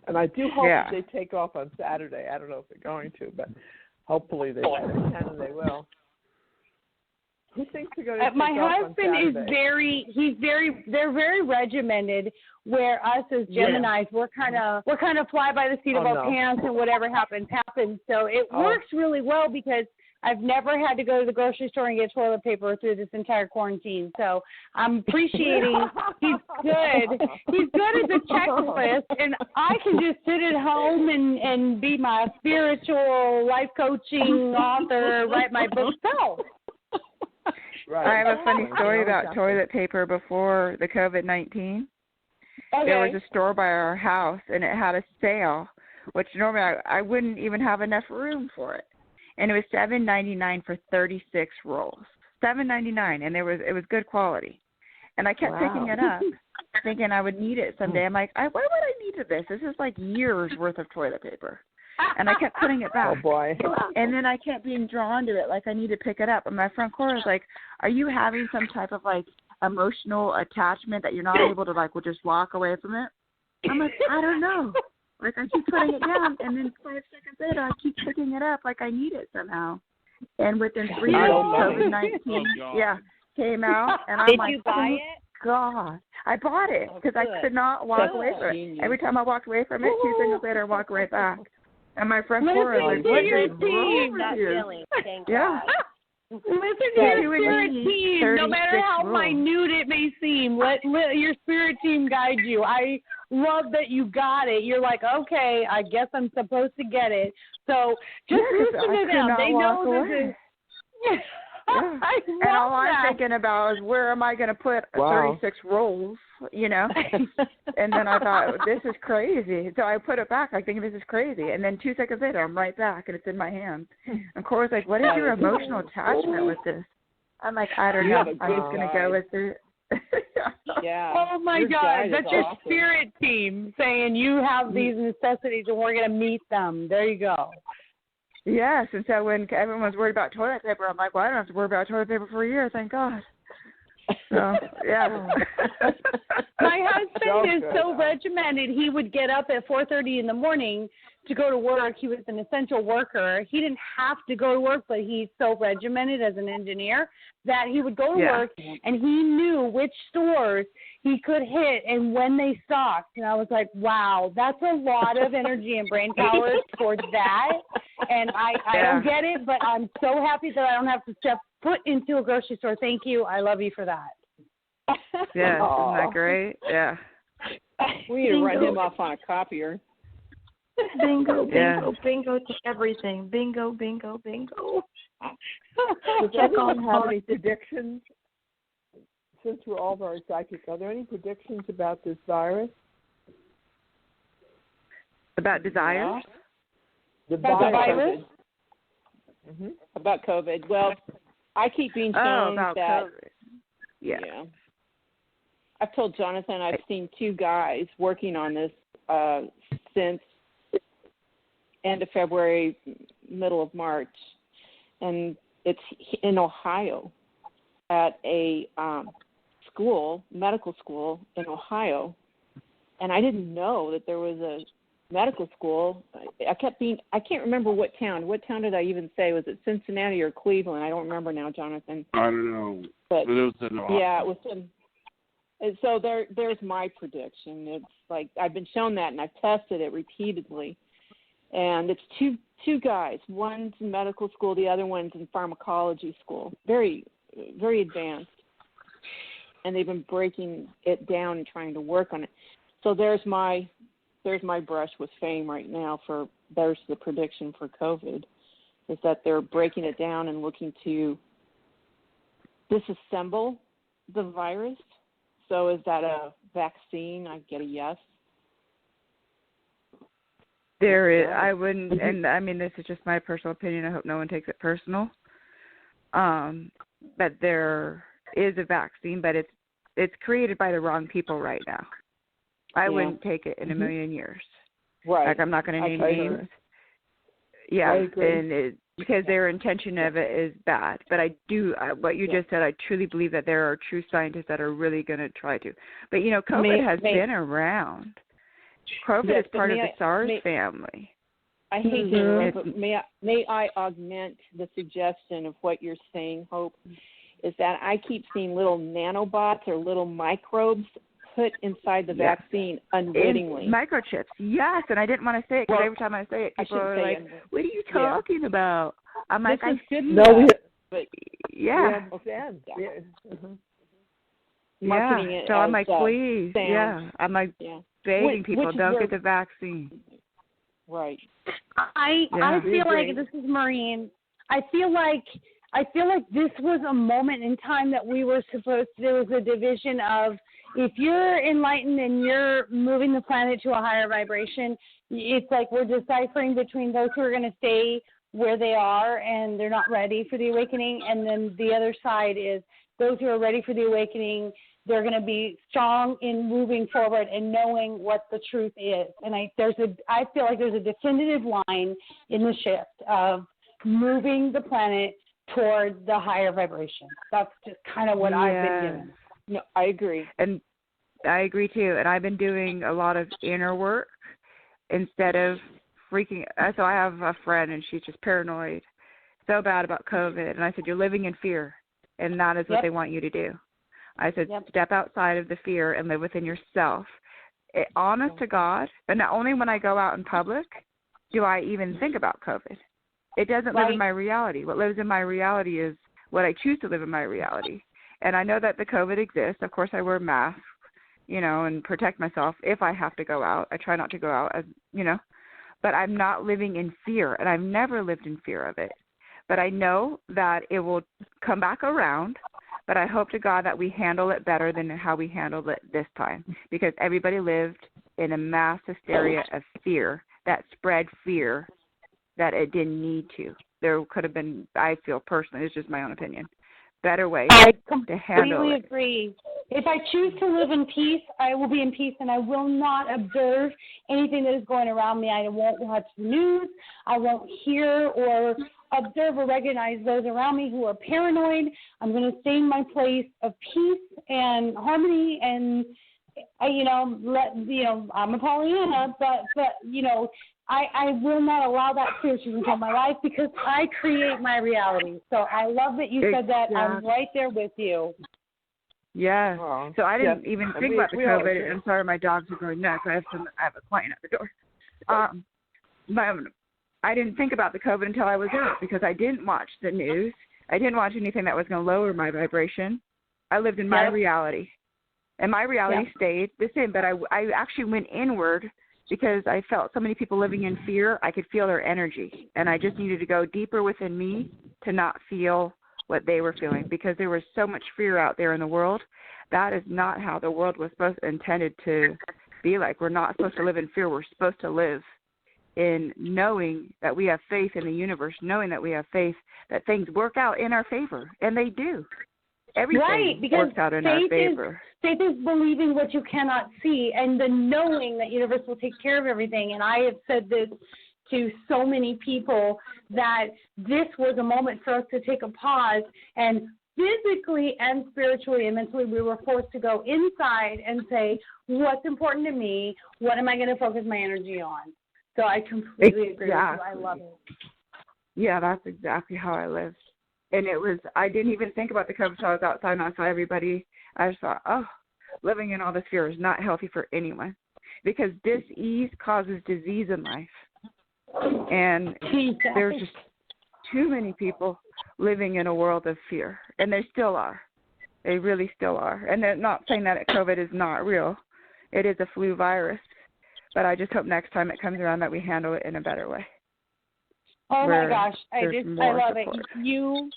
And I do hope that they take off on Saturday. I don't know if they're going to, but hopefully they can and they will. Who thinks they're going to take my off husband on Saturday? They're very regimented, where us as Geminis, we're kind of fly by the seat of our pants, and whatever happens. So it works really well because I've never had to go to the grocery store and get toilet paper through this entire quarantine. So I'm appreciating he's good. He's good at the checklist, and I can just sit at home and be my spiritual life coaching author, write my book self. Right. I have a funny story about toilet paper before the COVID-19. Okay. There was a store by our house, and it had a sale, which normally I wouldn't even have enough room for it. and it was $7.99 for 36 rolls. $7.99, and it was good quality. And I kept picking it up, thinking I would need it someday. I'm like, why would I need this? This is like years worth of toilet paper. And I kept putting it back. Oh, boy. And then I kept being drawn to it, like I need to pick it up. And my friend Cora was like, are you having some type of, like, emotional attachment that you're not able to, like, will just walk away from it? I'm like, I don't know. Like, I keep putting it down, and then 5 seconds later, I keep picking it up like I need it somehow. And within 3 days, COVID-19, came out, and I'm Did like, you buy it? God. I bought it because I could not walk away from it. Every time I walked away from it, 2 seconds later, I walked right back. And my friend Cora was like, what is wrong with you? Yeah. Listen to your spirit team, no matter how minute it may seem. Let your spirit team guide you. I love that you got it. You're like, okay, I guess I'm supposed to get it. So just listen to them. They know this is... Yeah. And all I'm thinking about is where am I going to put 36 rolls, you know? And then I thought, this is crazy. So I put it back. I think this is crazy. And then 2 seconds later, I'm right back, and it's in my hands. And Cora's like, what is your emotional attachment with this? I'm like, I don't know. I'm just going to go with it. Oh, my God. That's your spirit team saying you have these necessities, and we're going to meet them. There you go. Yes, and so when everyone was worried about toilet paper, I'm like, well, I don't have to worry about toilet paper for a year, thank God. So, yeah. My husband is so regimented, he would get up at 4:30 in the morning to go to work. He was an essential worker. He didn't have to go to work, but he's so regimented as an engineer that he would go to work, and he knew which stores he could hit and when they stocked. And I was like, wow, that's a lot of energy and brain power towards that. And I don't get it, but I'm so happy that I don't have to step foot into a grocery store. Thank you. I love you for that. Yeah, isn't that great? Yeah. We need to run him off on a copier. Bingo, bingo, bingo to everything. Bingo, bingo, bingo. Does anyone have any predictions? Since we're all very psychic, are there any predictions about this virus? About desires? About virus? Mm-hmm. About COVID. Well, I keep being shown about that. COVID. Yeah. I've told Jonathan I've seen 2 guys working on this since end of February, middle of March, and it's in Ohio at a medical school in Ohio, and I didn't know that there was a medical school. I can't remember what town. What town did I even say? Was it Cincinnati or Cleveland? I don't remember now, Jonathan. I don't know. But it was in Ohio. Yeah, it was in. And so there's my prediction. It's like I've been shown that, and I've tested it repeatedly. And it's two guys. One's in medical school, the other one's in pharmacology school. Very, very advanced. And they've been breaking it down and trying to work on it. So there's my brush with fame right now there's the prediction for COVID, is that they're breaking it down and looking to disassemble the virus. So is that a vaccine? I get a yes. There is. I wouldn't, and I mean, this is just my personal opinion. I hope no one takes it personal. But there is a vaccine, but it's created by the wrong people right now. I wouldn't take it in a million years. Right. Like, I'm not going to name names. Yeah, I agree. And because their intention of it is bad. But I do, what you just said, I truly believe that there are true scientists that are really going to try to. But, you know, COVID has been around. COVID is part of the SARS family. I hate to interrupt, but may I augment the suggestion of what you're saying, Hope, is that I keep seeing little nanobots or little microbes put inside the vaccine unwittingly. Microchips, yes, and I didn't want to say it because every time I say it, people are like, what are you talking about? I'm like, this is good enough. But yeah. Marketing it so I'm like, please, I'm like, begging people, don't get the vaccine. Right. I feel like, this is Maureen, I feel like this was a moment in time that we were supposed to, there was a division of, if you're enlightened and you're moving the planet to a higher vibration, it's like we're deciphering between those who are going to stay where they are and they're not ready for the awakening. And then the other side is those who are ready for the awakening, they're going to be strong in moving forward and knowing what the truth is. And I feel like there's a definitive line in the shift of moving the planet toward the higher vibration. That's just kind of what I've been doing. No, I agree. And I agree too. And I've been doing a lot of inner work instead of freaking. So I have a friend and she's just paranoid so bad about COVID. And I said, you're living in fear. And that is what they want you to do. I said, step outside of the fear and live within yourself. Honest to God, but not only when I go out in public do I even think about COVID. It doesn't live in my reality. What lives in my reality is what I choose to live in my reality. And I know that the COVID exists. Of course, I wear masks, and protect myself if I have to go out. I try not to go out, but I'm not living in fear, and I've never lived in fear of it. But I know that it will come back around, but I hope to God that we handle it better than how we handled it this time, because everybody lived in a mass hysteria of fear that spread fear that it didn't need to. There could have been, I feel personally, it's just my own opinion, better way to handle it. I completely agree. If I choose to live in peace, I will be in peace, and I will not observe anything that is going around me. I won't watch the news. I won't hear or observe or recognize those around me who are paranoid. I'm going to stay in my place of peace and harmony, and I'm a Pollyanna, but I will not allow that fear to control my life because I create my reality. So I love that you said that. I'm right there with you. Yeah. So I didn't even think about the COVID. I'm sorry, my dogs are going nuts. I have a client at the door. I didn't think about the COVID until I was out because I didn't watch the news. I didn't watch anything that was going to lower my vibration. I lived in my reality. And my reality stayed the same, but I actually went inward because I felt so many people living in fear. I could feel their energy, and I just needed to go deeper within me to not feel what they were feeling because there was so much fear out there in the world. That is not how the world was intended to be like. We're not supposed to live in fear. We're supposed to live in knowing that we have faith in the universe, knowing that we have faith that things work out in our favor, and they do. Everything works out in our favor. Faith is believing what you cannot see and the knowing that universe will take care of everything. And I have said this to so many people that this was a moment for us to take a pause, and physically and spiritually and mentally we were forced to go inside and say, what's important to me? What am I going to focus my energy on? So I completely agree with you. I love it. Yeah, that's exactly how I lived. And I didn't even think about the COVID until I was outside and I saw everybody. I just thought, living in all this fear is not healthy for anyone because dis-ease causes disease in life. And there's just too many people living in a world of fear, and they still are. They really still are. And they're not saying that COVID is not real. It is a flu virus. But I just hope next time it comes around that we handle it in a better way. Oh my gosh, I love it. You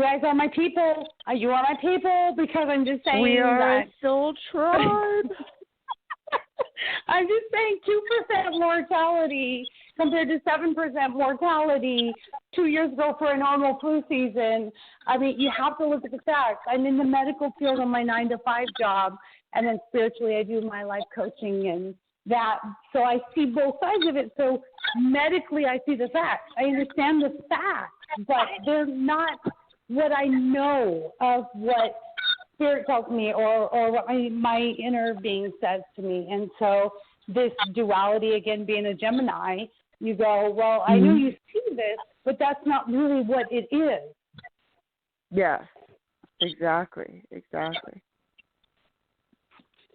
guys are my people. You are my people because I'm just saying we are a soul tribe. I'm just saying 2% mortality compared to 7% mortality 2 years ago for a normal flu season. I mean, you have to look at the facts. I'm in the medical field on my 9-to-5 job, and then spiritually I do my life coaching and that. So I see both sides of it. So medically I see the facts. I understand the facts, but they're not what I know of what Spirit tells me or what my inner being says to me. And so this duality, again, being a Gemini, you go, well, I know you see this, but that's not really what it is. Yeah, exactly.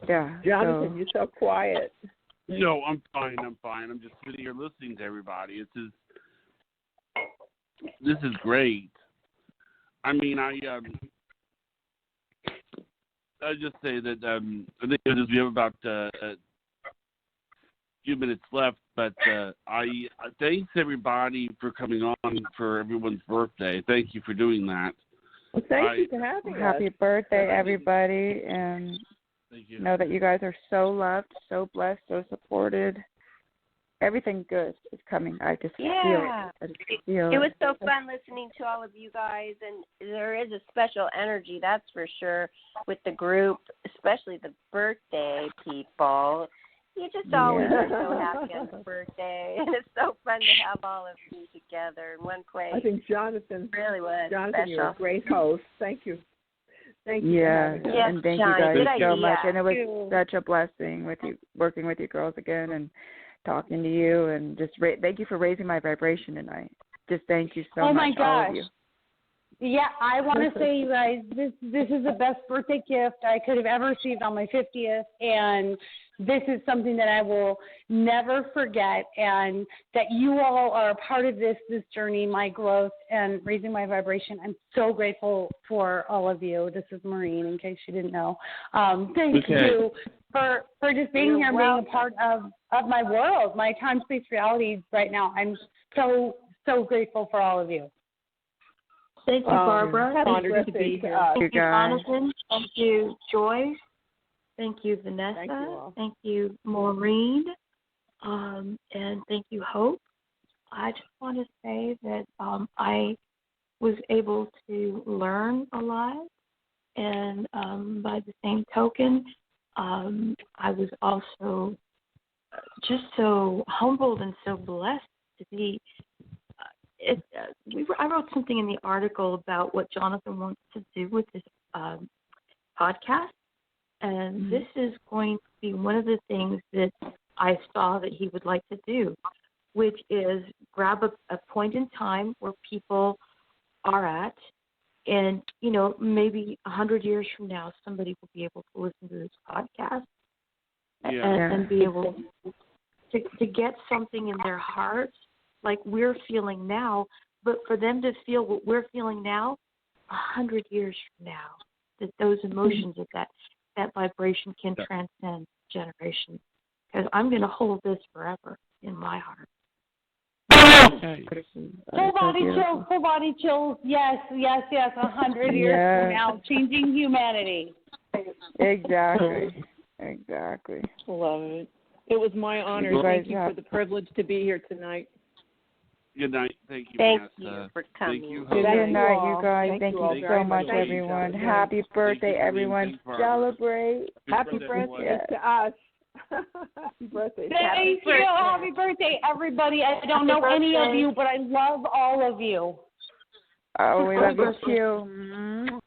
Yeah. Jonathan, you're so quiet. No, I'm fine. I'm just sitting here listening to everybody. This is great. I mean, I just say that I think we have about a few minutes left, but I thanks everybody for coming on for everyone's birthday. Thank you for doing that. Well, thank you for having us. Happy birthday, everybody, and know that you guys are so loved, so blessed, so supported, everything good is coming. I just feel it. I just feel it was so fun listening to all of you guys, and there is a special energy, that's for sure, with the group, especially the birthday people. You just always are so happy on the birthday, and it's so fun to have all of you together in one place. I think Jonathan really was Jonathan, special. you're a great host. Thank you. Thank you. Yeah, and thank you guys so much. And it was such a blessing with you, working with you girls again, and talking to you, and just thank you for raising my vibration tonight. Just thank you so much, my gosh. all of you. Yeah, I want to say, you guys, this is the best birthday gift I could have ever received on my 50th, and this is something that I will never forget, and that you all are a part of this journey, my growth, and raising my vibration. I'm so grateful for all of you. This is Maureen, in case you didn't know. Thank you for just being here and being a part of my world, my time, space, reality right now. I'm so grateful for all of you. Thank you, Barbara. Honored to be here. Thank you, Jonathan. Thank you, Joyce. Thank you, Vanessa. Thank you, Maureen. And thank you, Hope. I just want to say that I was able to learn a lot. And by the same token, I was also just so humbled and so blessed to be. I wrote something in the article about what Jonathan wants to do with this podcast. And this is going to be one of the things that I saw that he would like to do, which is grab a point in time where people are at, and, maybe 100 years from now, somebody will be able to listen to this podcast and be able to get something in their hearts like we're feeling now, but for them to feel what we're feeling now 100 years from now, that those emotions of that vibration can transcend generations. Because I'm going to hold this forever in my heart. Full body chills. Yes. 100 years from now, changing humanity. Exactly. Love it. It was my honor. Thank you for the privilege to be here tonight. Good night. Thank you, Thank Vanessa. you for coming. Thank you, Good night, you guys. Thank you so much, everyone. Happy birthday, everyone. Celebrate. Happy birthday to us. Happy birthday. Thank you. Happy birthday, everybody. I don't know any of you, but I love all of you. Oh, we love you too.